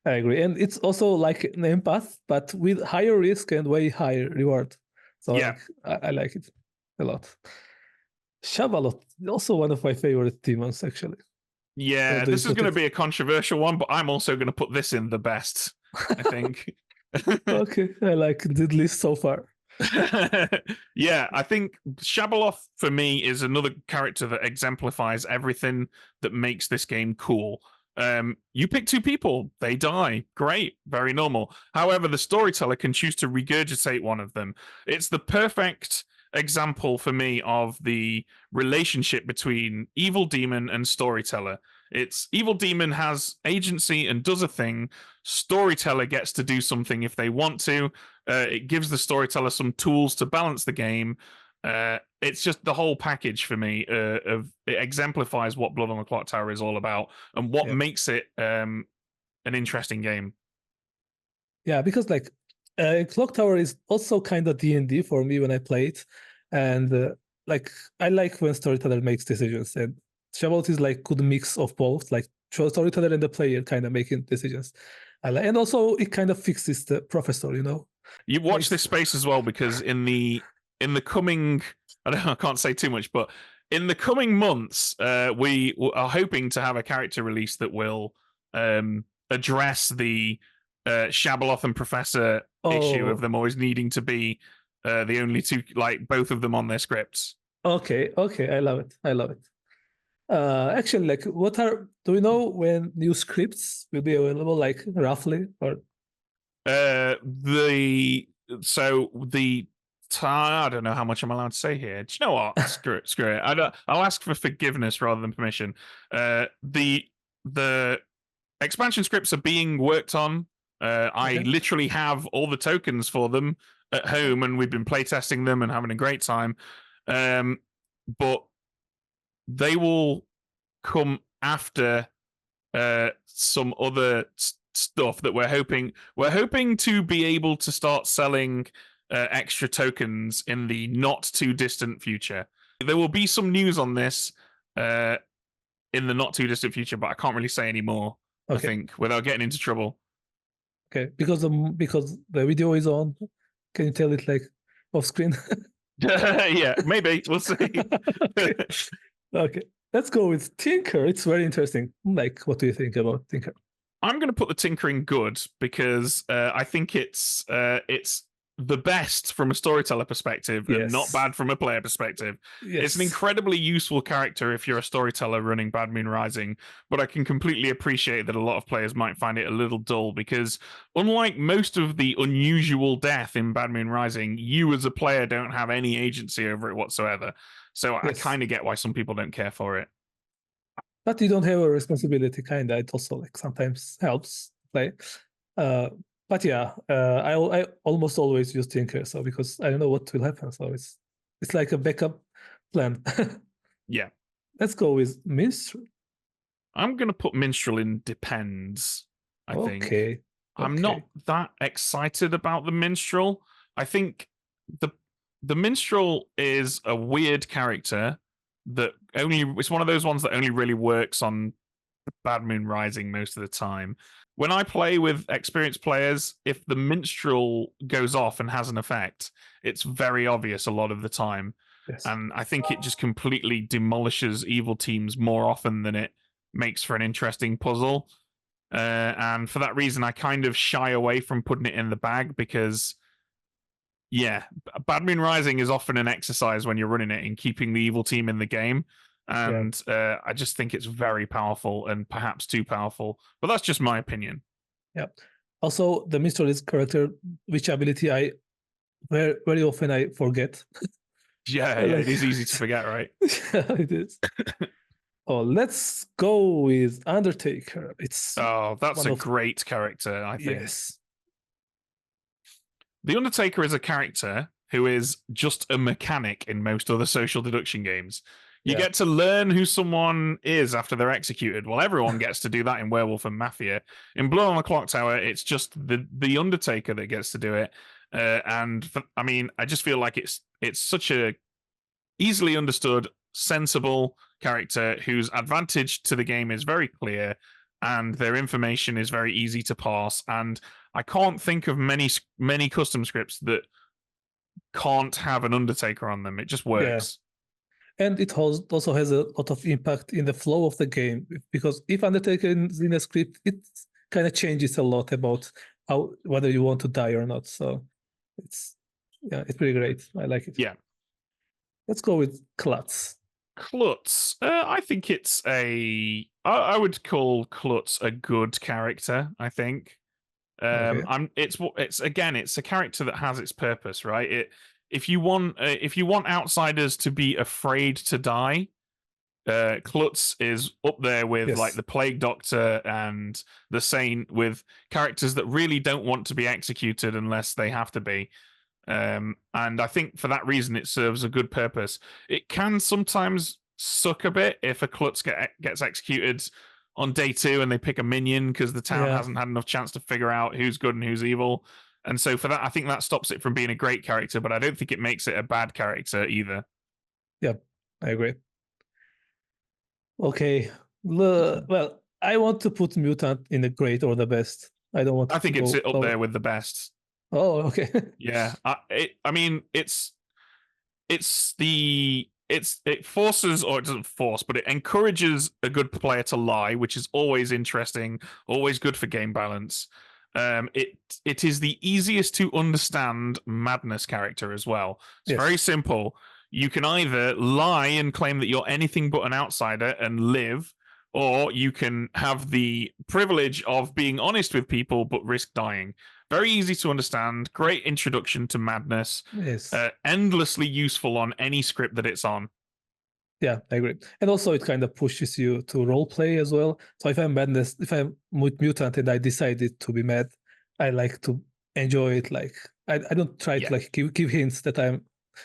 I agree. And it's also like an empath, but with higher risk and way higher reward. So yeah, I like it a lot. Shabalot, also one of my favorite demons, actually. Yeah, this is going to be a controversial one, but I'm also going to put this in the best, I think. Okay, I like the list so far. Yeah, I think Shabaloth for me is another character that exemplifies everything that makes this game cool. You pick two people, they die. Great, very normal. However, the storyteller can choose to regurgitate one of them. It's the perfect example for me of the relationship between evil demon and storyteller. It's evil demon has agency and does a thing. Storyteller gets to do something if they want to. It gives the storyteller some tools to balance the game. It's just the whole package for me. It exemplifies what Blood on the Clocktower is all about, and what makes it an interesting game. Yeah, because like Clocktower is also kind of D&D for me when I play it, and like I like when storyteller makes decisions, and Shabalot is like good mix of both, like storyteller and the player kind of making decisions. And also it kind of fixes the professor, you know. You watch this space as well, because in the coming, I can't say too much, but in the coming months, we are hoping to have a character release that will address the Shabaloth and Professor issue of them always needing to be the only two, like both of them on their scripts. Okay, I love it. Actually, like, do we know when new scripts will be available, like roughly? Or I don't know how much I'm allowed to say here. Do you know what? Screw it. I'll ask for forgiveness rather than permission. The expansion scripts are being worked on. I literally have all the tokens for them at home, and we've been playtesting them and having a great time. But they will come after some other stuff that we're hoping to be able to start selling extra tokens in the not too distant future. There will be some news on this in the not too distant future, but I can't really say any more. I think, without getting into trouble. Okay, because the video is on. Can you tell it like off screen? Yeah, maybe we'll see. Okay, let's go with Tinker. It's very interesting. Like, what do you think about Tinker? I'm going to put the Tinkering good, because I think it's the best from a storyteller perspective, and not bad from a player perspective. It's an incredibly useful character if you're a storyteller running Bad Moon Rising, but I can completely appreciate that a lot of players might find it a little dull, because unlike most of the unusual death in Bad Moon Rising, you as a player don't have any agency over it whatsoever. So I kind of get why some people don't care for it. But you don't have a responsibility, kind of. It also like sometimes helps play. But yeah, I almost always use Tinker, so because I don't know what will happen, so it's It's like a backup plan. Yeah. Let's go with minstrel. I'm going to put minstrel in depends, I think. Okay. I'm not that excited about the minstrel. I think the minstrel is a weird character that it's one of those ones that only really works on Bad Moon Rising most of the time. When I play with experienced players, if the minstrel goes off and has an effect, it's very obvious a lot of the time. Yes. And I think it just completely demolishes evil teams more often than it makes for an interesting puzzle. And for that reason, I kind of shy away from putting it in the bag because, yeah, Bad Moon Rising is often an exercise when you're running it in keeping the evil team in the game. And I just think it's very powerful and perhaps too powerful. But that's just my opinion. Yeah. Also, the minstrel is character, which ability I very often I forget. Yeah, it is easy to forget, right? Yeah, it is. Oh, let's go with Undertaker. That's a great character, I think. Yes. The Undertaker is a character who is just a mechanic in most other social deduction games. You get to learn who someone is after they're executed. Well, everyone gets to do that in Werewolf and Mafia. In Blood-on-the-Clocktower, it's just the Undertaker that gets to do it. I just feel like it's such a easily understood, sensible character whose advantage to the game is very clear, and their information is very easy to pass. And I can't think of many custom scripts that can't have an Undertaker on them. It just works. And it also has a lot of impact in the flow of the game, because if Undertaker is in a script, it kind of changes a lot about whether you want to die or not. So it's pretty great. I like it. Yeah. Let's go with Klutz. Klutz. I think I would call Klutz a good character, I think. It's a character that has its purpose, right? If you want outsiders to be afraid to die, Klutz is up there with like the Plague Doctor and the Saint, with characters that really don't want to be executed unless they have to be. And I think for that reason, it serves a good purpose. It can sometimes suck a bit if a Klutz gets executed on day 2 and they pick a minion because the town hasn't had enough chance to figure out who's good and who's evil. And so for that, I think that stops it from being a great character, but I don't think it makes it a bad character either. Yeah, I agree. Okay. Well, I want to put Mutant in the great or the best. I don't want. I think it's up there with the best. Oh, okay. Yeah, it forces, or it doesn't force, but it encourages a good player to lie, which is always interesting, always good for game balance. It is the easiest to understand madness character as well. It's very simple. You can either lie and claim that you're anything but an outsider and live, or you can have the privilege of being honest with people but risk dying. Very easy to understand. Great introduction to madness. Yes. Endlessly useful on any script that it's on. Yeah, I agree. And also it kind of pushes you to role play as well. So if I'm mutant and I decided to be mad, I like to enjoy it. Like I don't try to like give hints that I'm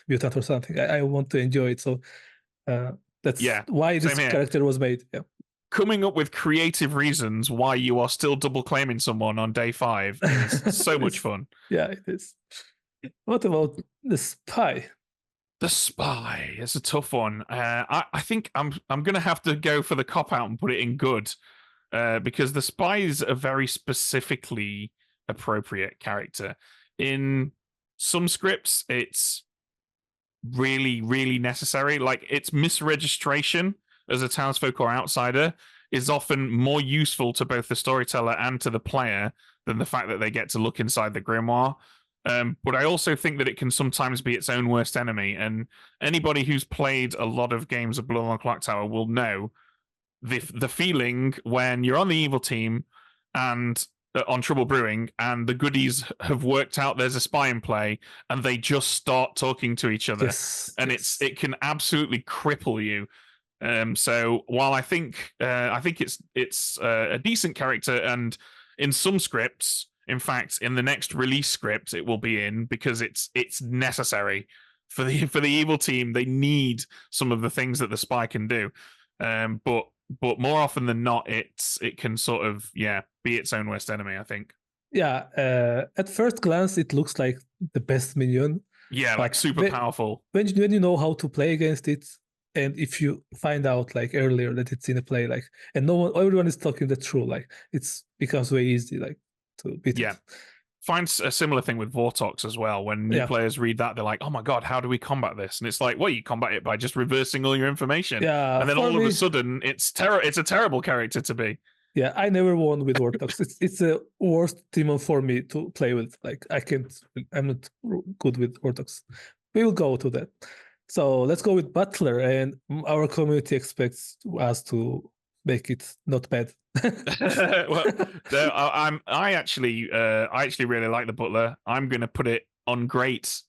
mutant or something. I want to enjoy it. So that's why this character was made. Yeah. Coming up with creative reasons why you are still double claiming someone on day 5 is so much fun. Yeah, it is. What about the spy? The spy is a tough one. I think I'm gonna have to go for the cop out and put it in good, because the spy is a very specifically appropriate character. In some scripts, it's really, really necessary. Like its misregistration as a townsfolk or outsider is often more useful to both the storyteller and to the player than the fact that they get to look inside the grimoire. But I also think that it can sometimes be its own worst enemy. And anybody who's played a lot of games of Blood-on-the-Clocktower will know the feeling when you're on the evil team and on Trouble Brewing, and the goodies have worked out there's a spy in play, and they just start talking to each other, and it can absolutely cripple you. So while I think it's a decent character, and in some scripts, in fact, in the next release script, it will be in because it's necessary. for the evil team, they need some of the things that the spy can do. But more often than not, it can sort of be its own worst enemy, I think. Yeah, at first glance, it looks like the best minion. Yeah, like super powerful. When you know how to play against it, and if you find out like earlier that it's in a play, like, and everyone is talking the truth, like it becomes very easy, like to beat it. Find a similar thing with Vortox as well. When new players read that, they're like, "Oh my god, how do we combat this?" And it's like, well, you combat it by just reversing all your information. Yeah, and then all of a sudden, it's a terrible character to be. Yeah, I never won with Vortox. it's the worst demon for me to play with. Like I'm not good with Vortox. We will go to that. So let's go with Butler, and our community expects us to make it not bad. Well, I actually really like the Butler. I'm going to put it on great.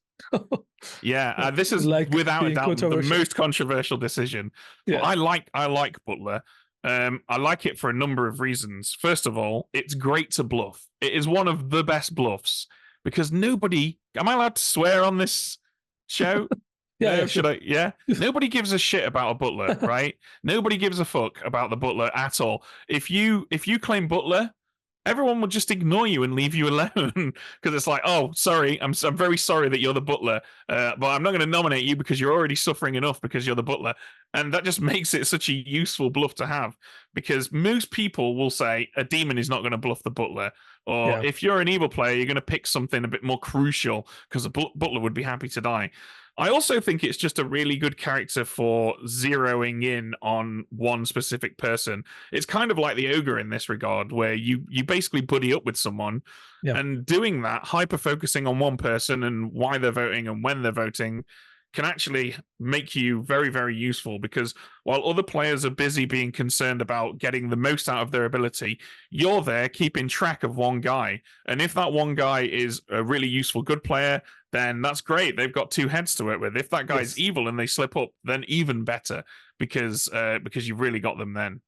Yeah, this is like without a doubt the most controversial decision. Yeah. But I like Butler. I like it for a number of reasons. First of all, it's great to bluff. It is one of the best bluffs because nobody. Am I allowed to swear on this show? Yeah, should I? Yeah. Nobody gives a shit about a butler, right? Nobody gives a fuck about the butler at all. If you claim butler, everyone will just ignore you and leave you alone because it's like, oh, sorry, I'm very sorry that you're the butler, but I'm not going to nominate you because you're already suffering enough because you're the butler, and that just makes it such a useful bluff to have because most people will say a demon is not going to bluff the butler, or if you're an evil player, you're going to pick something a bit more crucial because the butler would be happy to die. I also think it's just a really good character for zeroing in on one specific person. It's kind of like the ogre in this regard, where you basically buddy up with someone, and doing that, hyper-focusing on one person and why they're voting and when they're voting, can actually make you very, very useful because while other players are busy being concerned about getting the most out of their ability, you're there keeping track of one guy. And if that one guy is a really useful good player, then that's great. They've got two heads to work with. If that guy's evil and they slip up, then even better because you've really got them then.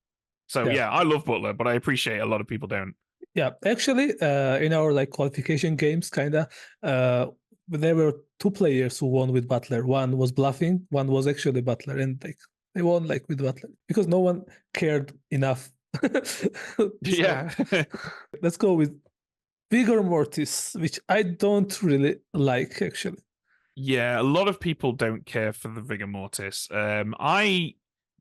So I love Butler, but I appreciate a lot of people don't. Yeah, actually, in our like qualification games, kinda, there were two players who won with Butler. One was bluffing, one was actually Butler, and like they won like with Butler because no one cared enough. Yeah. Let's go with Vigor Mortis, which I don't really like actually. Yeah, a lot of people don't care for the Vigor Mortis. I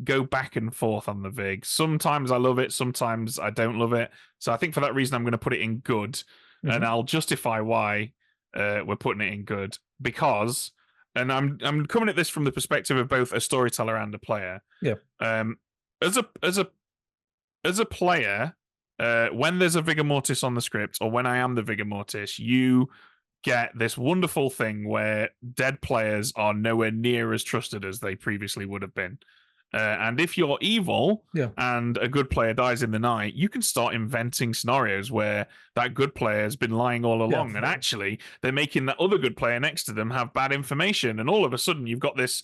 go back and forth on the Vig. Sometimes I love it, sometimes I don't love it. So I think for that reason, I'm going to put it in good, and I'll justify why we're putting it in good because, and I'm coming at this from the perspective of both a storyteller and a player. Yeah. As a player, when there's a Vigor Mortis on the script, or when I am the Vigor Mortis, you get this wonderful thing where dead players are nowhere near as trusted as they previously would have been. And if you're evil and a good player dies in the night, you can start inventing scenarios where that good player has been lying all along, and actually they're making that other good player next to them have bad information, and all of a sudden you've got this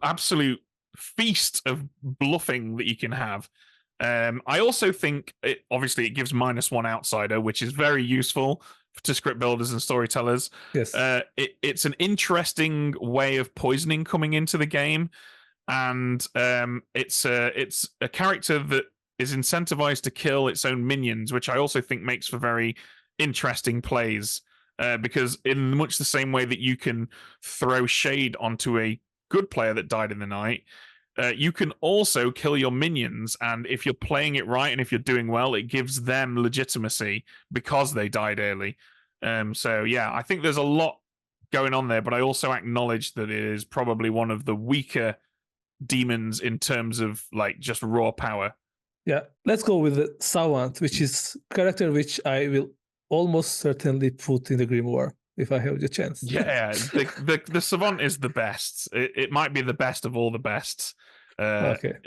absolute feast of bluffing that you can have. I also think obviously it gives -1 outsider, which is very useful to script builders and storytellers. Yes, it's an interesting way of poisoning coming into the game. And it's a character that is incentivized to kill its own minions, which I also think makes for very interesting plays. Because in much the same way that you can throw shade onto a good player that died in the night, you can also kill your minions. And if you're playing it right and if you're doing well, it gives them legitimacy because they died early. So yeah, I think there's a lot going on there, but I also acknowledge that it is probably one of the weaker demons in terms of like just raw power. Yeah, let's go with the Savant, which is a character which I will almost certainly put in the Grimoire if I have the chance. Yeah, the Savant is the best. It might be the best of all the bests. Okay,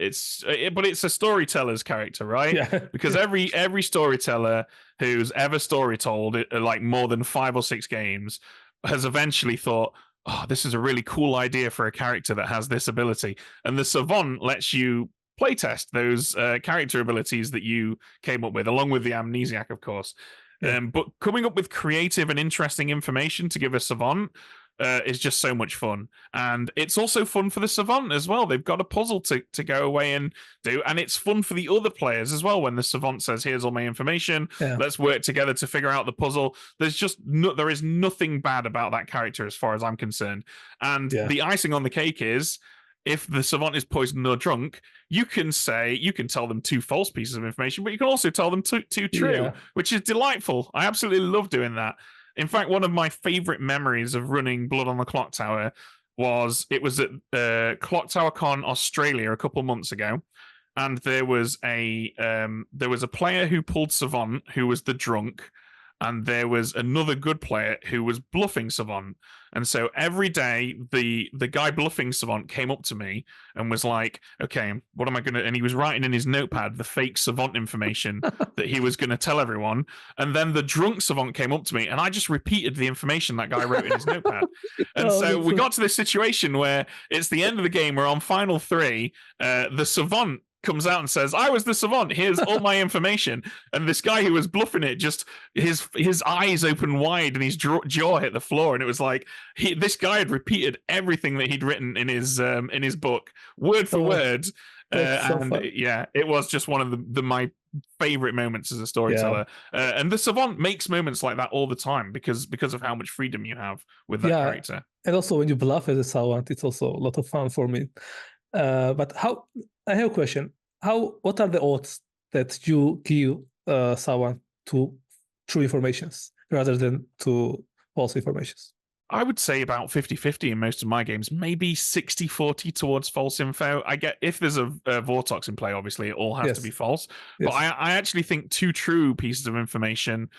but it's a storyteller's character, right? Yeah, because every storyteller who's ever story told like more than 5 or 6 games has eventually thought, oh, this is a really cool idea for a character that has this ability. And the Savant lets you playtest those character abilities that you came up with, along with the Amnesiac, of course. Yeah. But coming up with creative and interesting information to give a Savant is just so much fun. And it's also fun for the savant as well. They've got a puzzle to go away and do, and it's fun for the other players as well when the savant says, here's all my information, let's work together to figure out the puzzle. There is nothing bad about that character as far as I'm concerned. And the icing on the cake is, if the savant is poisoned or drunk, you can tell them 2 false pieces of information, but you can also tell them 2 true, which is delightful. I absolutely love doing that. In fact, one of my favorite memories of running Blood on the Clocktower was at Clocktower Con Australia a couple months ago, and there was a player who pulled savant who was the drunk, and there was another good player who was bluffing savant. And so every day, the guy bluffing savant came up to me and was like, okay, what am I going to... And he was writing in his notepad the fake savant information that he was going to tell everyone. And then the drunk savant came up to me, and I just repeated the information that guy wrote in his notepad. And so we got to this situation where it's the end of the game. We're on final 3. The savant comes out and says, I was the savant, here's all my information. And this guy who was bluffing it, just his eyes opened wide and his jaw hit the floor. And it was like, this guy had repeated everything that he'd written in his book, word for word. It was just one of my favorite moments as a storyteller. And the savant makes moments like that all the time because of how much freedom you have with that character. And also when you bluff as a savant, it's also a lot of fun for me. But I have a question. What are the odds that you give someone to true informations rather than to false informations? I would say about 50-50 in most of my games, maybe 60-40 towards false info. I get, if there's a Vortox in play, obviously it all has to be false. But I actually think 2 true pieces of information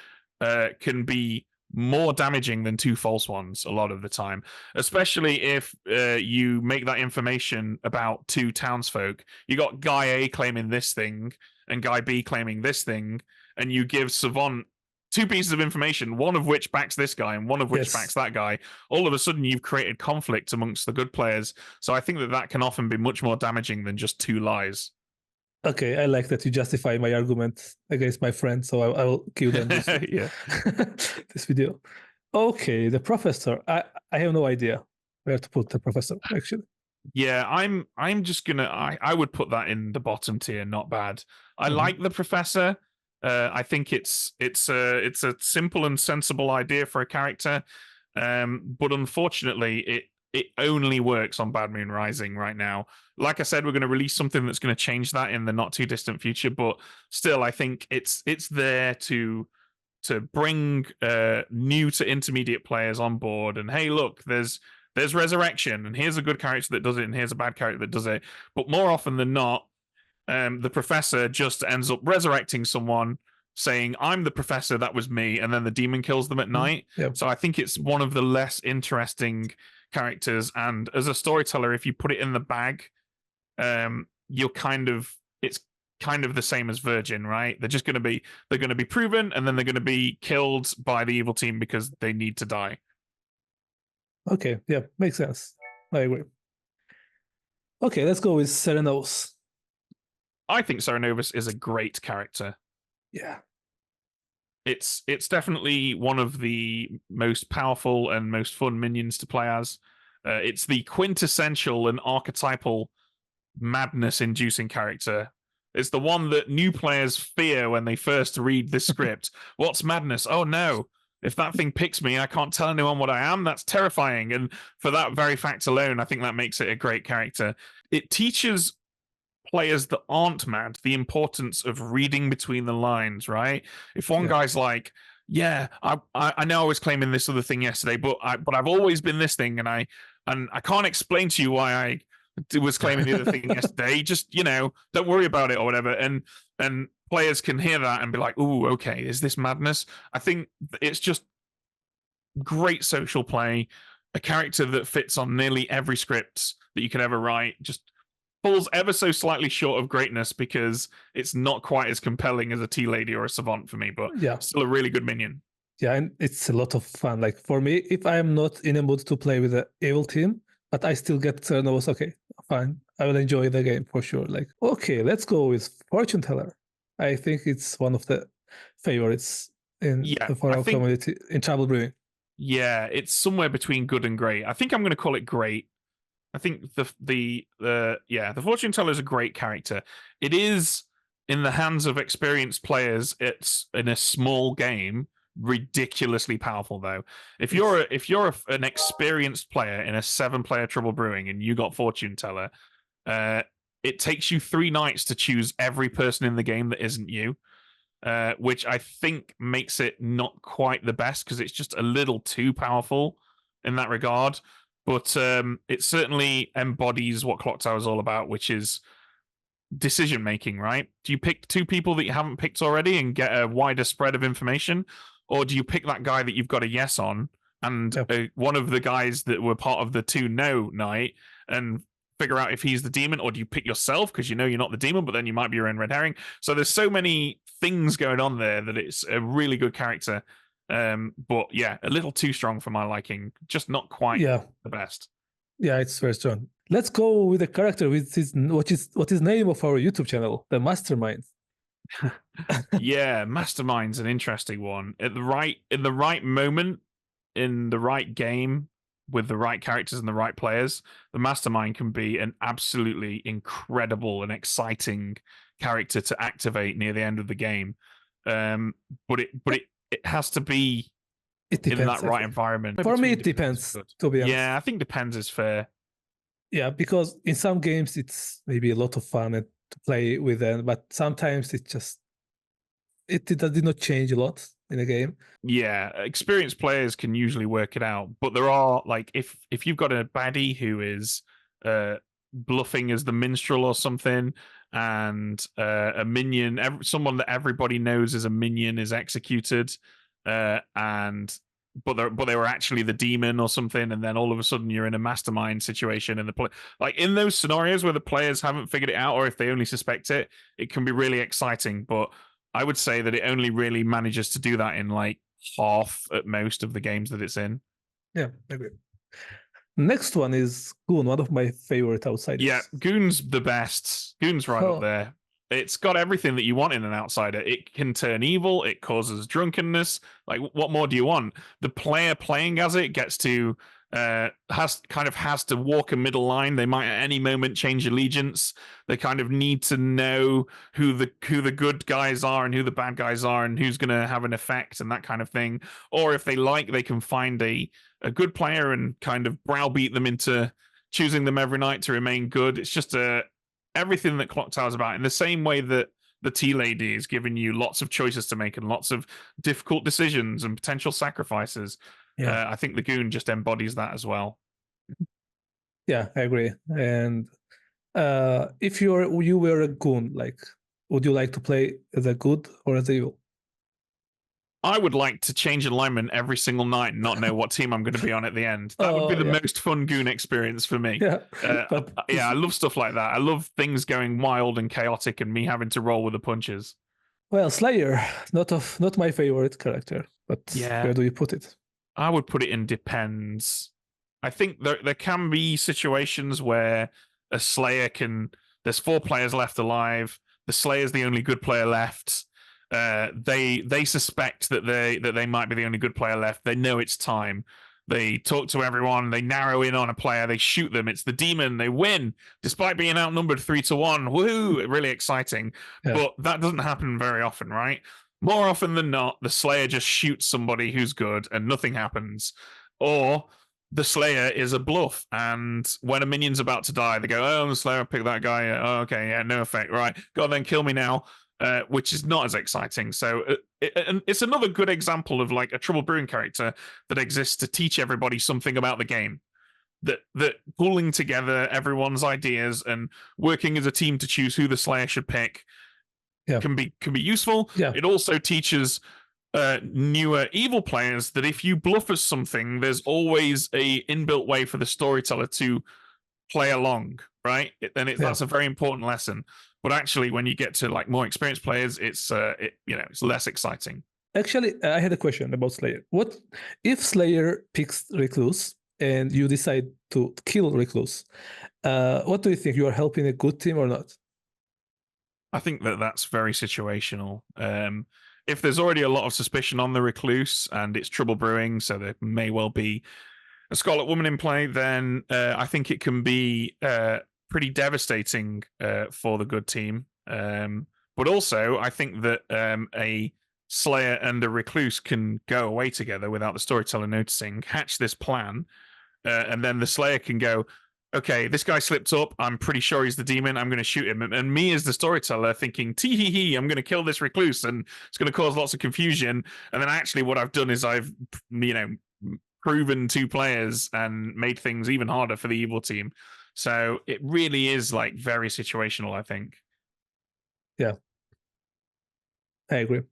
can be more damaging than 2 false ones a lot of the time, especially if you make that information about 2 townsfolk. You got guy A claiming this thing and guy B claiming this thing, and you give savant 2 pieces of information, one of which backs this guy and one of which backs that guy. All of a sudden you've created conflict amongst the good players. So I think that can often be much more damaging than just 2 lies. Okay, I like that you justify my argument against my friend, so I will kill them this, this video. Okay, the professor. I have no idea where to put the professor, actually. Yeah, I'm just gonna... I would put that in the bottom tier, not bad. I like the professor. I think it's a simple and sensible idea for a character, but unfortunately, it only works on Bad Moon Rising right now. Like I said, we're going to release something that's going to change that in the not too distant future, but still, I think it's there to bring new to intermediate players on board. And hey, look, there's resurrection, and here's a good character that does it, and here's a bad character that does it. But more often than not, the professor just ends up resurrecting someone, saying, I'm the professor, that was me, and then the demon kills them at night. So I think it's one of the less interesting characters, and as a storyteller, if you put it in the bag, it's kind of the same as Virgin, right? They're going to be proven, and then they're going to be killed by the evil team because they need to die. Okay, yeah, makes sense. I agree. Okay, let's go with Serenos. I think Serenovus is a great character. Yeah. It's definitely one of the most powerful and most fun minions to play as. It's the quintessential and archetypal madness-inducing character. It's the one that new players fear when they first read this script. What's madness? Oh no. If that thing picks me, I can't tell anyone what I am. That's terrifying. And for that very fact alone, I think that makes it a great character. It teaches players that aren't mad the importance of reading between the lines, right? If one guy's like, yeah, I know I was claiming this other thing yesterday, but I've always been this thing, and I can't explain to you why I was claiming the other thing yesterday. Just, don't worry about it or whatever. And players can hear that and be like, ooh, okay, is this madness? I think it's just great social play, a character that fits on nearly every script that you could ever write, just falls ever so slightly short of greatness because it's not quite as compelling as a tea lady or a savant for me, but still a really good minion. Yeah, and it's a lot of fun. Like for me, if I am not in a mood to play with the evil team, but I still get Serenos, okay, fine. I will enjoy the game for sure. Like, okay, let's go with Fortune Teller. I think it's one of the favorites in the forum community in Trouble Brewing. Yeah, it's somewhere between good and great. I think I'm going to call it great. I think the fortune teller is a great character. It is, in the hands of experienced players, it's in a small game ridiculously powerful though. If you're an experienced player in a 7-player Trouble Brewing and you got fortune teller, it takes you 3 nights to choose every person in the game that isn't you, which I think makes it not quite the best because it's just a little too powerful in that regard. But it certainly embodies what Clocktower is all about, which is decision making, right? Do you pick 2 people that you haven't picked already and get a wider spread of information? Or do you pick that guy that you've got a yes on and one of the guys that were part of the 2 no night and figure out if he's the demon? Or do you pick yourself because you know you're not the demon, but then you might be your own red herring? So there's so many things going on there that it's a really good character. But yeah, a little too strong for my liking. Just not quite the best. Yeah, it's very strong. Let's go with the character with what is name of our YouTube channel, the Mastermind. Yeah, Mastermind's an interesting one. In the right moment, in the right game, with the right characters and the right players, the Mastermind can be an absolutely incredible and exciting character to activate near the end of the game. But it has to be in that right environment. For me, it depends, to be honest. Yeah, I think depends is fair. Yeah, because in some games it's maybe a lot of fun to play with them, but sometimes it did not change a lot in a game. Yeah, experienced players can usually work it out, but there are, like, if you've got a baddie who is bluffing as the minstrel or something, and a minion, someone that everybody knows as a minion is executed, but they were actually the demon or something, and then all of a sudden you're in a mastermind situation, and in those scenarios where the players haven't figured it out, or if they only suspect it, it can be really exciting. But I would say that it only really manages to do that in like half at most of the games that it's in. Yeah, I agree. Next one is Goon, one of my favorite outsiders. Yeah, Goon's the best. Goon's right up there. It's got everything that you want in an outsider. It can turn evil. It causes drunkenness. Like, what more do you want? The player playing as it gets to has to walk a middle line. They might at any moment change allegiance. They kind of need to know who the good guys are and who the bad guys are and who's going to have an effect and that kind of thing. Or if they like, they can find a good player and kind of browbeat them into choosing them every night to remain good. It's just everything that Clocktower is about, in the same way that the Tea Lady is giving you lots of choices to make and lots of difficult decisions and potential sacrifices. Yeah. I think the Goon just embodies that as well. Yeah, I agree. And if you were a Goon, like, would you like to play as a good or as evil? I would like to change alignment every single night and not know what team I'm going to be on at the end. That would be the most fun Goon experience for me. Yeah, I love stuff like that. I love things going wild and chaotic and me having to roll with the punches. Well, Slayer, not my favorite character, but where do you put it? I would put it in depends. I think there can be situations where a Slayer there's 4 players left alive. The Slayer's the only good player left. They suspect that they might be the only good player left. They know it's time. They talk to everyone. They narrow in on a player. They shoot them. It's the demon. They win despite being outnumbered 3-1. Woohoo! Really exciting. Yeah. But that doesn't happen very often, right? More often than not, the Slayer just shoots somebody who's good and nothing happens. Or the Slayer is a bluff, and when a minion's about to die, they go, "Oh, I'm the Slayer. Pick that guy. Oh, okay, yeah, no effect. Right, go on then, kill me now." Which is not as exciting. So it's another good example of like a Trouble Brewing character that exists to teach everybody something about the game. That pulling together everyone's ideas and working as a team to choose who the Slayer should pick can be useful. Yeah. It also teaches newer evil players that if you bluff as something, there's always a inbuilt way for the storyteller to play along, right? That's a very important lesson. But actually, when you get to like more experienced players, it's less exciting. Actually, I had a question about Slayer. What if Slayer picks Recluse and you decide to kill Recluse? What do you think? You are helping a good team or not? I think that's very situational. if there's already a lot of suspicion on the recluse and it's trouble brewing, so there may well be a Scarlet Woman in play, then I think it can be pretty devastating for the good team. But also, I think that a Slayer and a recluse can go away together without the storyteller noticing, hatch this plan, and then the Slayer can go, okay, this guy slipped up. I'm pretty sure he's the demon. I'm going to shoot him. And me as the storyteller thinking, tee-hee-hee, I'm going to kill this recluse and it's going to cause lots of confusion. And then actually what I've done is I've, proven two players and made things even harder for the evil team. So it really is like very situational, I think. Yeah, I agree.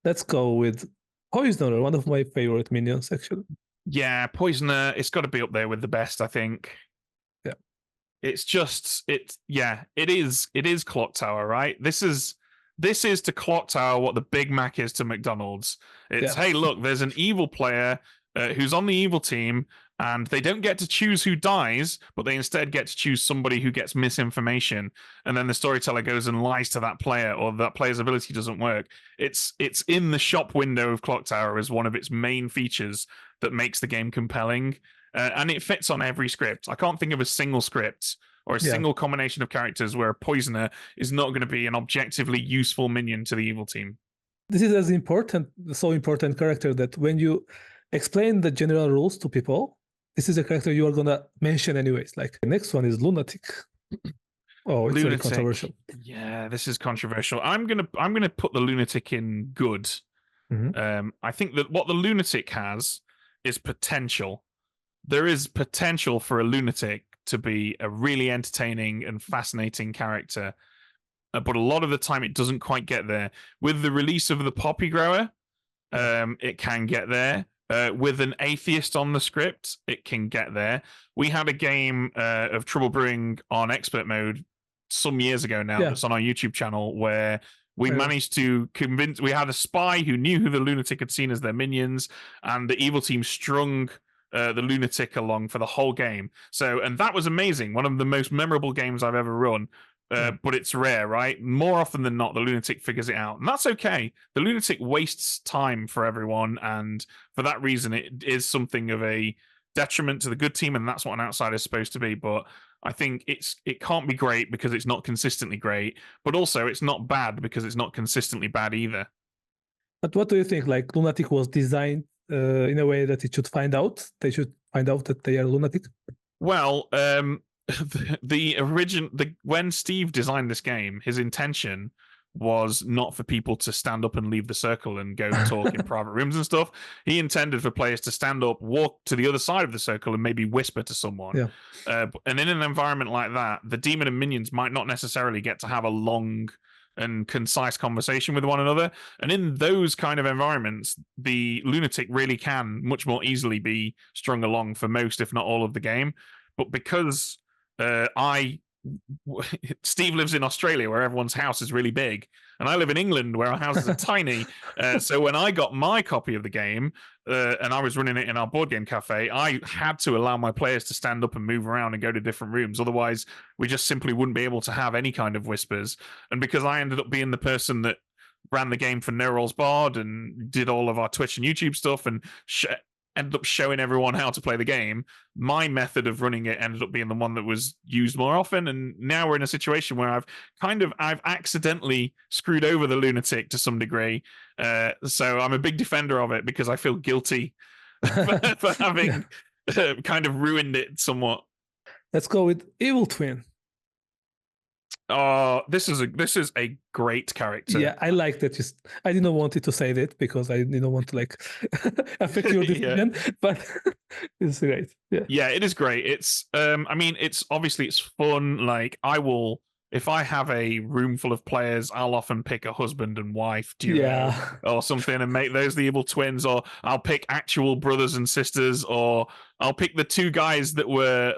Let's go with Poisoner, one of my favorite minions, actually. Yeah, Poisoner, it's got to be up there with the best, I think. Yeah. It's just, it is Clocktower, right? This is to Clocktower what the Big Mac is to McDonald's. It's, hey, look, there's an evil player who's on the evil team, and they don't get to choose who dies, but they instead get to choose somebody who gets misinformation. And then the storyteller goes and lies to that player, or that player's ability doesn't work. It's in the shop window of Clocktower as one of its main features that makes the game compelling. And it fits on every script. I can't think of a single script or a single combination of characters where a Poisoner is not going to be an objectively useful minion to the evil team. This is so important character that when you explain the general rules to people, this is a character you are gonna mention anyways. Like the next one is Lunatic. Oh, it's very controversial. Yeah, this is controversial. I'm gonna put the Lunatic in good. Mm-hmm. I think that what the Lunatic has is potential. There is potential for a Lunatic to be a really entertaining and fascinating character, but a lot of the time it doesn't quite get there. With the release of the Poppy Grower, it can get there. With an atheist on the script, it can get there. We had a game of Trouble Brewing on expert mode some years ago now that's on our YouTube channel where we managed to convince... We had a spy who knew who the Lunatic had seen as their minions, and the evil team strung the Lunatic along for the whole game. And that was amazing. One of the most memorable games I've ever run. But it's rare, right? More often than not, the Lunatic figures it out. And that's okay. The Lunatic wastes time for everyone. And for that reason, it is something of a detriment to the good team. And that's what an outsider is supposed to be. But I think it can't be great because it's not consistently great. But also, it's not bad because it's not consistently bad either. But what do you think? Like, Lunatic was designed in a way that it should find out? They should find out that they are lunatic? Well, when Steve designed this game, his intention was not for people to stand up and leave the circle and go talk in private rooms and stuff. He intended for players to stand up, walk to the other side of the circle, and maybe whisper to someone. And in an environment like that, the demon and minions might not necessarily get to have a long and concise conversation with one another. And in those kind of environments, the Lunatic really can much more easily be strung along for most, if not all, of the game. But because Steve lives in Australia where everyone's house is really big, and I live in England where our houses are tiny. So when I got my copy of the game and I was running it in our board game cafe, I had to allow my players to stand up and move around and go to different rooms. Otherwise, we just simply wouldn't be able to have any kind of whispers. And because I ended up being the person that ran the game for No Rolls Barred and did all of our Twitch and YouTube stuff and ended up showing everyone how to play the game, my method of running it ended up being the one that was used more often. And now we're in a situation where I've accidentally screwed over the Lunatic to some degree. So I'm a big defender of it because I feel guilty for having kind of ruined it somewhat. Let's go with Evil Twin. Oh, this is a great character. Yeah, I like that. I didn't want it to say that because I didn't want to affect your decision, but it's great. Yeah, it is great. It's it's fun. Like if I have a room full of players, I'll often pick a husband and wife duo or something and make those the evil twins, or I'll pick actual brothers and sisters, or I'll pick the two guys that were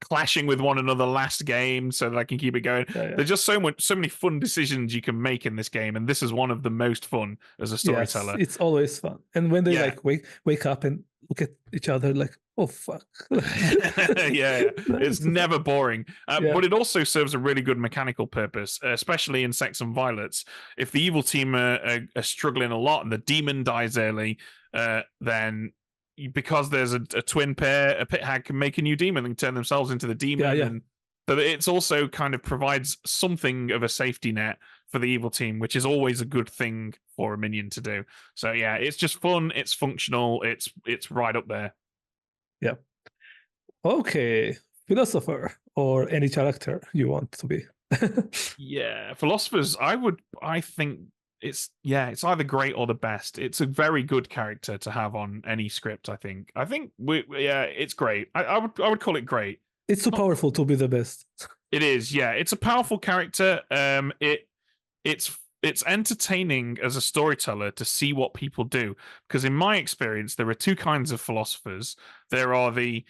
clashing with one another last game so that I can keep it going. There's just so many fun decisions you can make in this game, and this is one of the most fun as a storyteller. Yes, it's always fun. And when they wake up and look at each other, oh fuck. Yeah, it's never boring. Yeah. But it also serves a really good mechanical purpose, especially in Sex and Violets. If the evil team are struggling a lot and the demon dies early, then because there's a twin pair, a pit hag can make a new demon and turn themselves into the demon. Yeah. And so it's also kind of provides something of a safety net for the evil team, which is always a good thing for a minion to do. So yeah, it's just fun, it's functional, it's right up there. Yeah. Okay. Philosopher or any character you want to be. Yeah, philosophers, I think it's either great or the best. It's a very good character to have on any script, I think. It's great. I would call it great. It's too powerful to be the best. It is, yeah. It's a powerful character. It's entertaining as a storyteller to see what people do, because in my experience there are two kinds of philosophers. There are the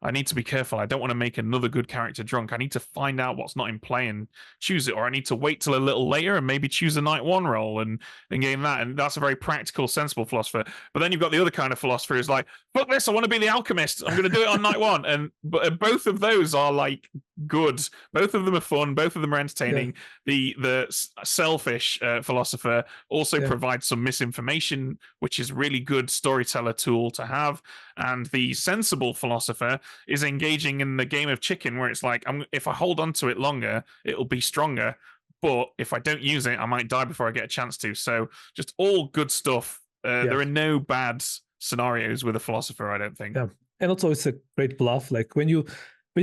I need to be careful, I don't want to make another good character drunk, I need to find out what's not in play and choose it, or I need to wait till a little later and maybe choose a night one roll and game that, and that's a very practical, sensible philosopher. But then you've got the other kind of philosopher who's like, fuck this, I want to be the alchemist, I'm going to do it on night one. And both of those are like good, both of them are fun, both of them are entertaining. The selfish philosopher also provides some misinformation, which is really good storyteller tool to have. And the sensible philosopher is engaging in the game of chicken, where it's like, if I hold on to it longer, it'll be stronger. But if I don't use it, I might die before I get a chance to. So just all good stuff. There are no bad scenarios with a philosopher, I don't think. Yeah. And also it's a great bluff. Like when you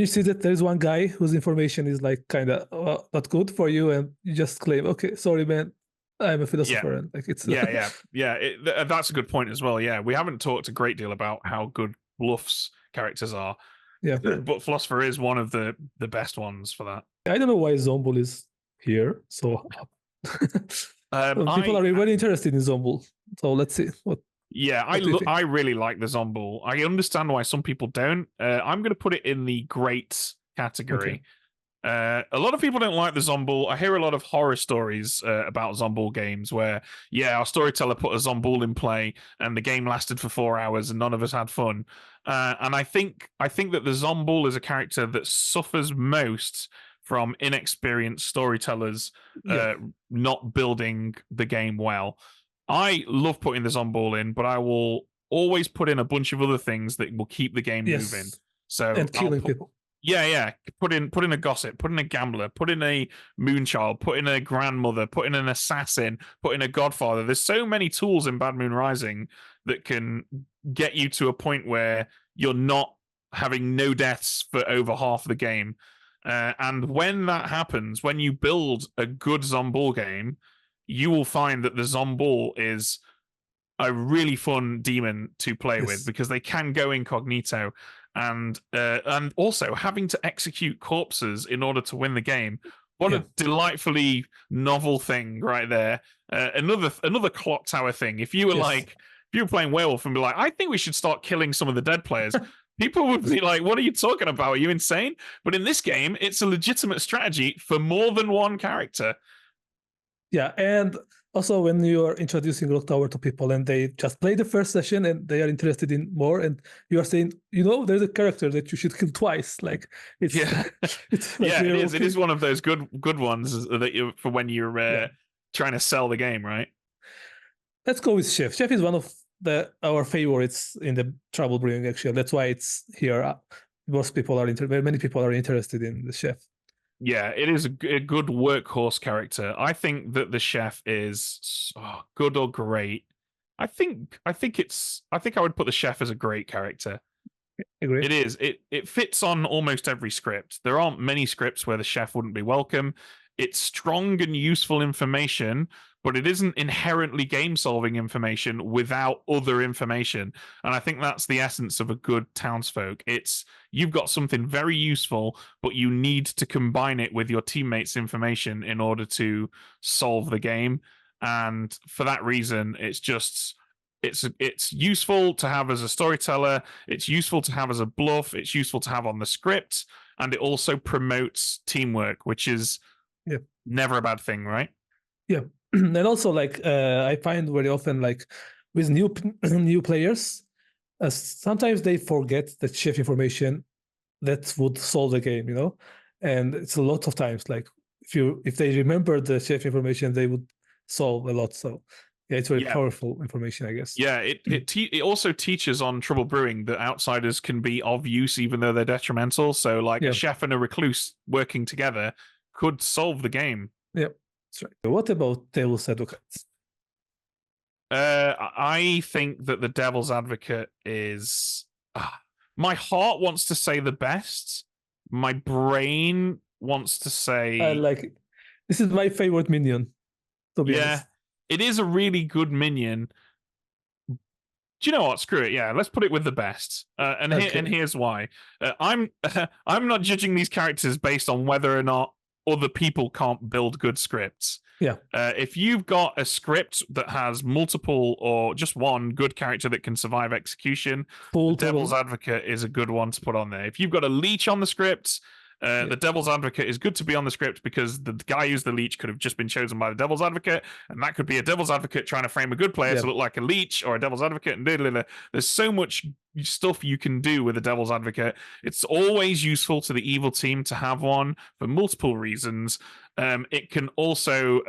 see that there's one guy whose information is like kind of not good for you, and you just claim, okay, sorry, man, I'm a philosopher. And like it's that's a good point as well. Yeah, we haven't talked a great deal about how good bluffs characters are. Yeah, but philosopher is one of the best ones for that. I don't know why Zombull is here. So people are very interested in Zombull. So let's see what. Yeah, I really like the Zombull. I understand why some people don't. I'm going to put it in the great category. Okay. A lot of people don't like the Zombull. I hear a lot of horror stories about Zombull games where, our storyteller put a Zombull in play and the game lasted for 4 hours and none of us had fun. And I think that the Zombull is a character that suffers most from inexperienced storytellers not building the game well. I love putting the Zombull in, but I will always put in a bunch of other things that will keep the game moving. So and killing people. Yeah. Put in a gossip, put in a gambler, put in a moonchild, put in a grandmother, put in an assassin, put in a godfather. There's so many tools in Bad Moon Rising that can get you to a point where you're not having no deaths for over half the game. And when that happens, when you build a good Zombull game, you will find that the Zombull is a really fun demon to play with, because they can go incognito, and also having to execute corpses in order to win the game. What a delightfully novel thing right there. Another Clocktower thing. If you were if you were playing Werewolf and be like, I think we should start killing some of the dead players, people would be like, what are you talking about? Are you insane? But in this game, it's a legitimate strategy for more than one character. Yeah, and also when you are introducing Clocktower to people and they just play the first session and they are interested in more, and you are saying, there's a character that you should kill twice. Like it's it's like, it is. It is one of those good ones that for when you're trying to sell the game, right? Let's go with Chef. Chef is one of our favorites in the Trouble Brewing. Actually, that's why it's here. Many people are interested in the Chef. Yeah, it is a good workhorse character. I think that the Chef is good or great. I think I would put the Chef as a great character. Agree. It is. It fits on almost every script. There aren't many scripts where the Chef wouldn't be welcome. It's strong and useful information, but it isn't inherently game-solving information without other information. And I think that's the essence of a good townsfolk. It's you've got something very useful, but you need to combine it with your teammates' information in order to solve the game. And for that reason, it's useful to have as a storyteller. It's useful to have as a bluff. It's useful to have on the script. And it also promotes teamwork, which is never a bad thing, right? Yeah. And also, I find very often, with new players, sometimes they forget the chef information that would solve the game, you know, and it's a lot of times like if they remember the chef information, they would solve a lot. So yeah, it's very powerful information, I guess. Yeah, it also teaches on Trouble Brewing that outsiders can be of use even though they're detrimental. So like a chef and a recluse working together could solve the game. Yep, that's right. What about devil's advocates? I think that the devil's advocate is... my heart wants to say the best. My brain wants to say... I like it. This is my favorite minion, to be honest. It is a really good minion. Do you know what? Screw it. Yeah, let's put it with the best. And here's why. I'm not judging these characters based on whether or not other people can't build good scripts. Yeah. If you've got a script that has multiple or just one good character that can survive execution, the Devil's Advocate is a good one to put on there. If you've got a leech on the script, the Devil's Advocate is good to be on the script because the guy who's the leech could have just been chosen by the Devil's Advocate, and that could be a Devil's Advocate trying to frame a good player to look like a leech or a Devil's Advocate. And there's so much stuff you can do with a Devil's Advocate. It's always useful to the evil team to have one for multiple reasons. It can also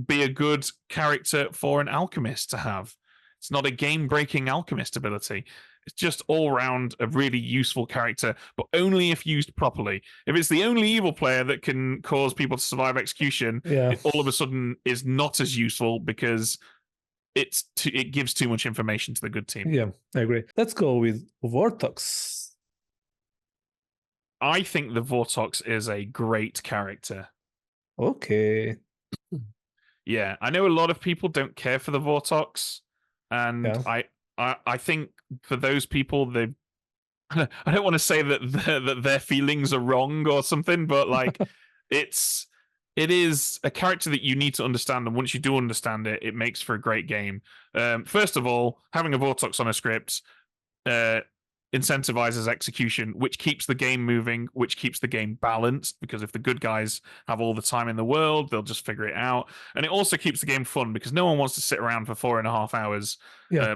be a good character for an alchemist to have. It's not a game-breaking alchemist ability. It's just all around a really useful character, but only if used properly. If it's the only evil player that can cause people to survive execution, it all of a sudden is not as useful because it gives too much information to the good team. Yeah, I agree. Let's go with Vortox. I think the Vortox is a great character. Okay. Yeah, I know a lot of people don't care for the Vortox, and I think for those people, I don't want to say that their feelings are wrong or something, but like it is a character that you need to understand, and once you do understand it, it makes for a great game. First of all, having a Vortox on a script incentivizes execution, which keeps the game moving, which keeps the game balanced, because if the good guys have all the time in the world, they'll just figure it out. And it also keeps the game fun, because no one wants to sit around for 4.5 hours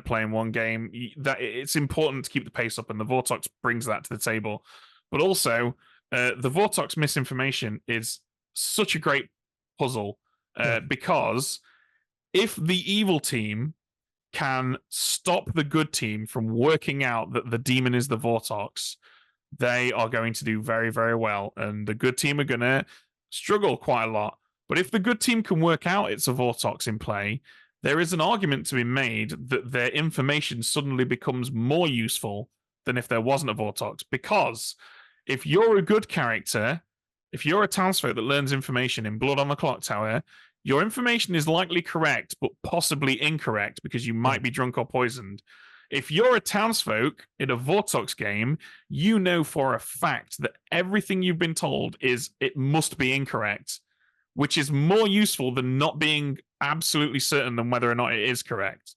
playing one game. That it's important to keep the pace up, and the Vortox brings that to the table. But also, the Vortox misinformation is such a great puzzle, because if the evil team can stop the good team from working out that the demon is the Vortox, they are going to do very, very well. And the good team are going to struggle quite a lot. But if the good team can work out it's a Vortox in play, there is an argument to be made that their information suddenly becomes more useful than if there wasn't a Vortox. Because if you're a good character, if you're a townsfolk that learns information in Blood on the Clocktower, your information is likely correct, but possibly incorrect because you might be drunk or poisoned. If you're a townsfolk in a Vortox game, you know for a fact that everything you've been told is it must be incorrect, which is more useful than not being absolutely certain than whether or not it is correct.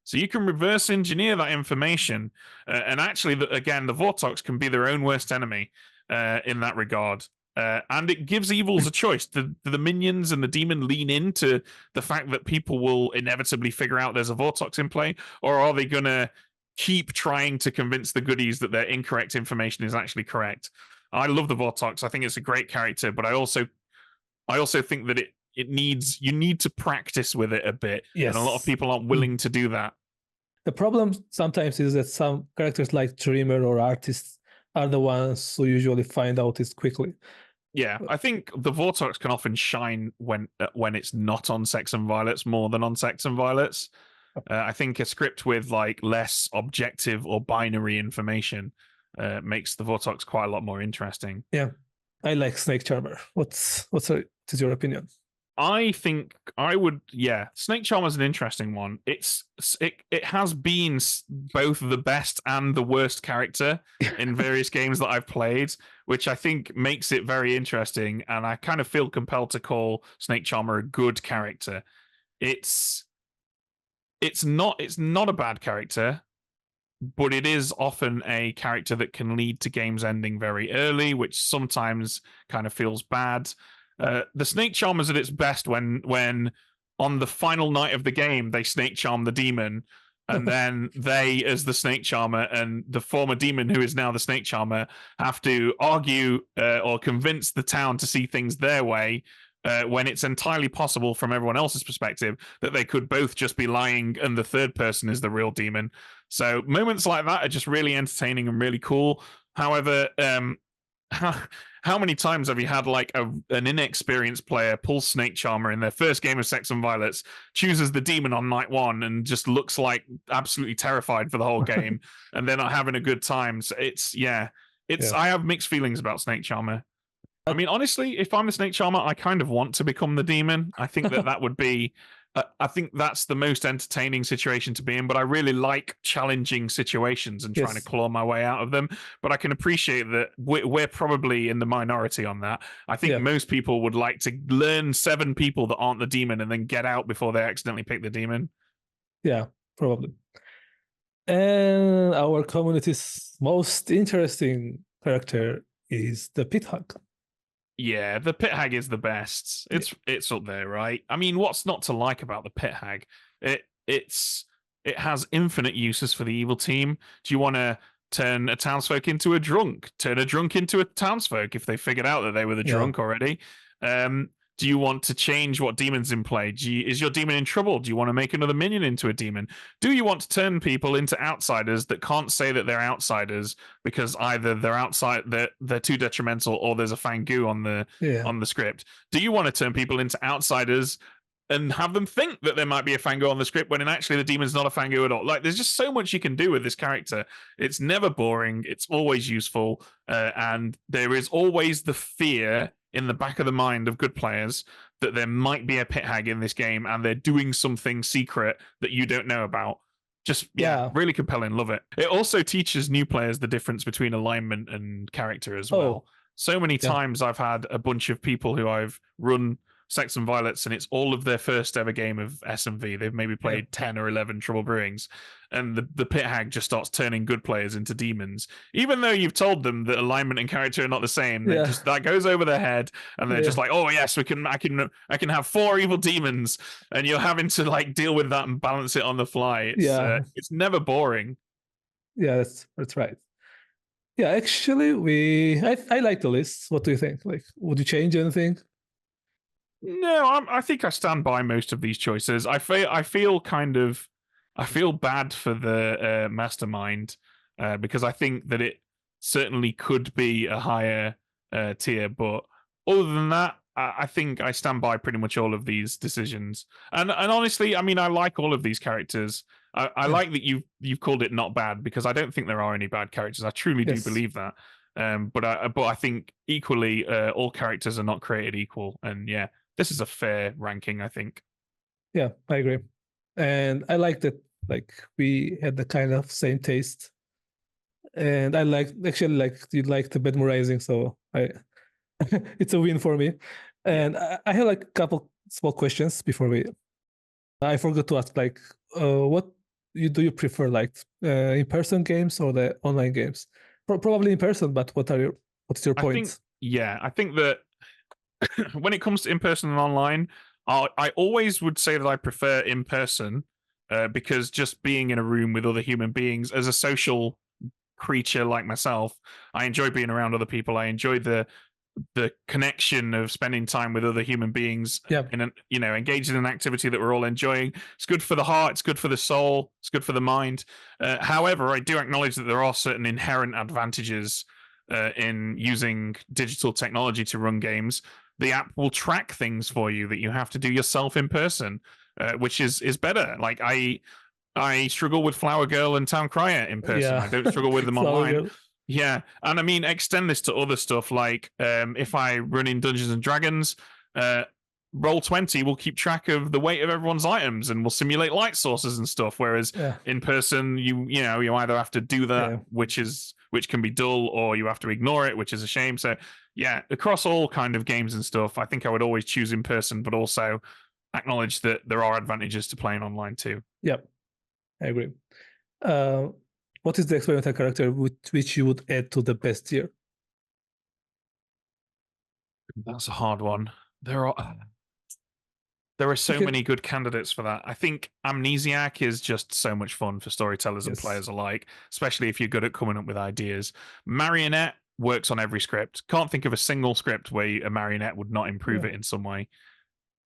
So you can reverse engineer that information. And actually, again, the Vortox can be their own worst enemy in that regard. And it gives evils a choice. The minions and the demon lean into the fact that people will inevitably figure out there's a Vortox in play, or are they going to keep trying to convince the goodies that their incorrect information is actually correct? I love the Vortox. I think it's a great character, but I also think that you need to practice with it a bit. Yes. And a lot of people aren't willing to do that. The problem sometimes is that some characters like Dreamer or artists are the ones who usually find out it quickly. Yeah, I think the Vortox can often shine when it's not on Sex and Violets more than on Sex and Violets. I think a script with like less objective or binary information makes the Vortox quite a lot more interesting. Yeah, I like Snake Charmer. What's your opinion? I think I would, Snake Charmer is an interesting one. It has been both the best and the worst character in various games that I've played, which I think makes it very interesting. And I kind of feel compelled to call Snake Charmer a good character. It's not a bad character, but it is often a character that can lead to games ending very early, which sometimes kind of feels bad. The Snake Charmer is at its best when on the final night of the game they snake charm the demon, and then they, as the snake charmer, and the former demon who is now the snake charmer, have to argue or convince the town to see things their way, when it's entirely possible from everyone else's perspective that they could both just be lying and the third person is the real demon. So moments like that are just really entertaining and really cool. However, how many times have you had like an inexperienced player pull Snake Charmer in their first game of Sex and Violets, chooses the demon on night one, and just looks like absolutely terrified for the whole game, and they're not having a good time? So I have mixed feelings about Snake Charmer. I mean, honestly, if I'm a Snake Charmer, I kind of want to become the demon. I think that would be. I think that's the most entertaining situation to be in, but I really like challenging situations and trying to claw my way out of them. But I can appreciate that we're probably in the minority on that. I think most people would like to learn 7 people that aren't the demon and then get out before they accidentally pick the demon. Yeah, probably. And our community's most interesting character is the Pit Hag. Yeah, the Pit Hag is the best. It's up there, right? I mean, what's not to like about the Pit Hag? It has infinite uses for the evil team. Do you want to turn a townsfolk into a drunk? Turn a drunk into a townsfolk if they figured out that they were the drunk already? Do you want to change what demon's in play? Is your demon in trouble? Do you want to make another minion into a demon? Do you want to turn people into outsiders that can't say that they're outsiders because either they're outside, they're too detrimental, or there's a fangu on the script? Do you want to turn people into outsiders and have them think that there might be a fangu on the script when actually the demon's not a fangu at all? Like, there's just so much you can do with this character. It's never boring. It's always useful, and there is always the fear in the back of the mind of good players that there might be a Pit Hag in this game and they're doing something secret that you don't know about. Just, really compelling. Love it. It also teaches new players the difference between alignment and character as well. So many times I've had a bunch of people who I've run Sex and Violets, and it's all of their first ever game of S&V. They've maybe played 10 or 11 Trouble Brewings, and the Pit Hag just starts turning good players into demons, even though you've told them that alignment and character are not the same. Just that goes over their head, and they're just like, oh yes, I can have 4 evil demons, and you're having to like deal with that and balance it on the fly. It's never boring. Yeah, that's right. Yeah, actually, I like the list. What do you think? Like, would you change anything? No, I think I stand by most of these choices. I feel bad for the Mastermind because I think that it certainly could be a higher tier, but other than that, I think I stand by pretty much all of these decisions. And honestly, I mean, I like all of these characters. I like that you've called it not bad, because I don't think there are any bad characters. I truly do believe that. But I think equally, all characters are not created equal, and this is a fair ranking, I think. Yeah, I agree. And I like that, like, we had the kind of same taste. And I you like the Ben Rising, so it's a win for me. And I have like a couple small questions before I forgot to ask, like, what do you prefer, like in-person games or the online games? Probably in person, but what's your point? I think that when it comes to in-person and online, I always would say that I prefer in-person because just being in a room with other human beings, as a social creature like myself, I enjoy being around other people. I enjoy the connection of spending time with other human beings and engaged in an activity that we're all enjoying. It's good for the heart, it's good for the soul, it's good for the mind. However, I do acknowledge that there are certain inherent advantages in using digital technology to run games. The app will track things for you that you have to do yourself in person, which is better. Like I struggle with Flower Girl and Town Crier in person. I don't struggle with them online. Girl. Yeah, and I mean, extend this to other stuff, like if I run in Dungeons and Dragons, Roll20 will keep track of the weight of everyone's items and will simulate light sources and stuff, whereas in person, you either have to do that, which can be dull, or you have to ignore it, which is a shame. So across all kind of games and stuff, I think I would always choose in person, but also acknowledge that there are advantages to playing online too. Yep, I agree. What is the experimental character which you would add to the best tier? That's a hard one. There are There are so many good candidates for that. I think Amnesiac is just so much fun for storytellers and players alike, especially if you're good at coming up with ideas. Marionette works on every script. Can't think of a single script where a marionette would not improve it in some way.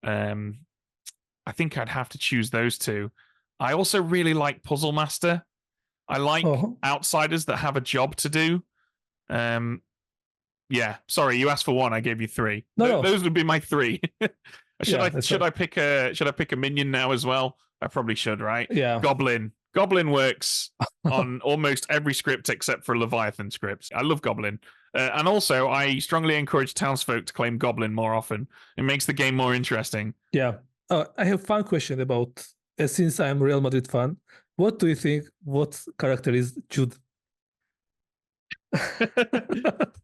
I think I'd have to choose those two. I also really like Puzzle Master. I like outsiders that have a job to do. Yeah, sorry, you asked for one. I gave you three. No. Those would be my three. Should I pick a minion now as well? I probably should, right? Yeah. Goblin. Goblin works on almost every script except for Leviathan scripts. I love Goblin. And also, I strongly encourage townsfolk to claim Goblin more often. It makes the game more interesting. Yeah. I have a fun question about, since I'm a Real Madrid fan, what do you think, what character is Jude?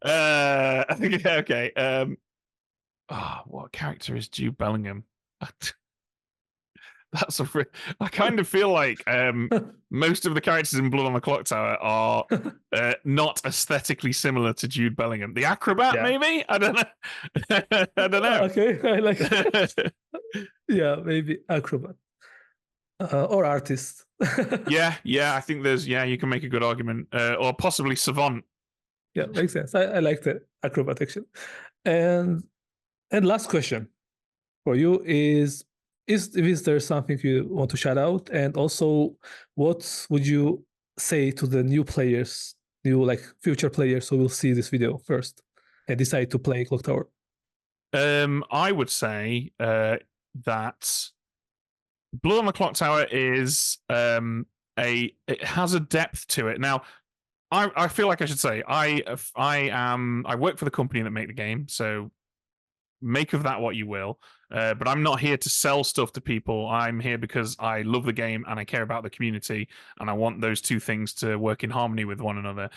Okay. What character is Jude Bellingham? I kind of feel like most of the characters in Blood on the Clocktower are not aesthetically similar to Jude Bellingham. The acrobat, maybe? I don't know. I don't know. Okay, I like it. Yeah, maybe acrobat. Or artist. yeah, I think you can make a good argument. Or possibly savant. Yeah, makes sense. I like the acrobat action. And last question for you is there something you want to shout out? And also, what would you say to the new players, future players who will see this video first and decide to play Clocktower? I would say that Blood on the Clocktower is it has a depth to it. Now, I feel like I should say I work for the company that make the game, so make of that what you will. But I'm not here to sell stuff to people. I'm here because I love the game and I care about the community, and I want those two things to work in harmony with one another.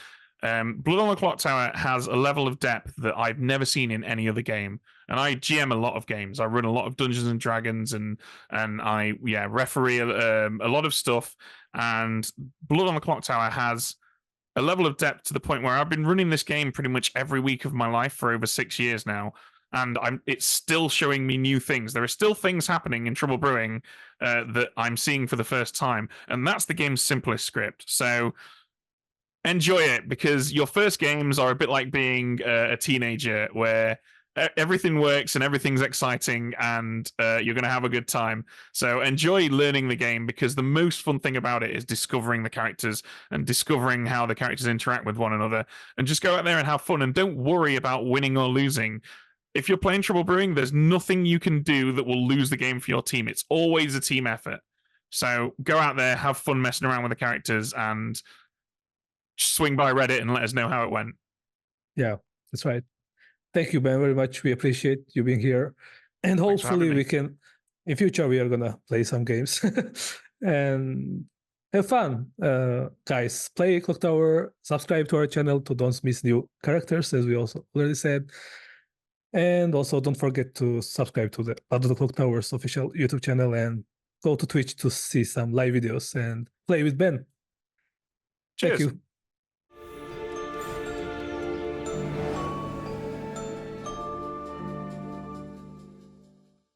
Blood on the Clocktower has a level of depth that I've never seen in any other game. And I GM a lot of games. I run a lot of Dungeons and Dragons, and I referee a lot of stuff. And Blood on the Clocktower has a level of depth to the point where I've been running this game pretty much every week of my life for over 6 years now. And it's still showing me new things. There are still things happening in Trouble Brewing that I'm seeing for the first time. And that's the game's simplest script. So enjoy it, because your first games are a bit like being a teenager, where everything works and everything's exciting, and you're going to have a good time. So enjoy learning the game, because the most fun thing about it is discovering the characters and discovering how the characters interact with one another. And just go out there and have fun, and don't worry about winning or losing. If you're playing Trouble Brewing, there's nothing you can do that will lose the game for your team. It's always a team effort. So go out there, have fun messing around with the characters, and swing by Reddit and let us know how it went. Yeah, that's right. Thank you, Ben, very much. We appreciate you being here. And hopefully we can, in future, we are going to play some games and have fun. Guys, play Clocktower, subscribe to our channel to don't miss new characters, as we also already said. And also don't forget to subscribe to the BloodontheClocktower's official YouTube channel, and go to Twitch to see some live videos and play with Ben. Cheers. Thank you.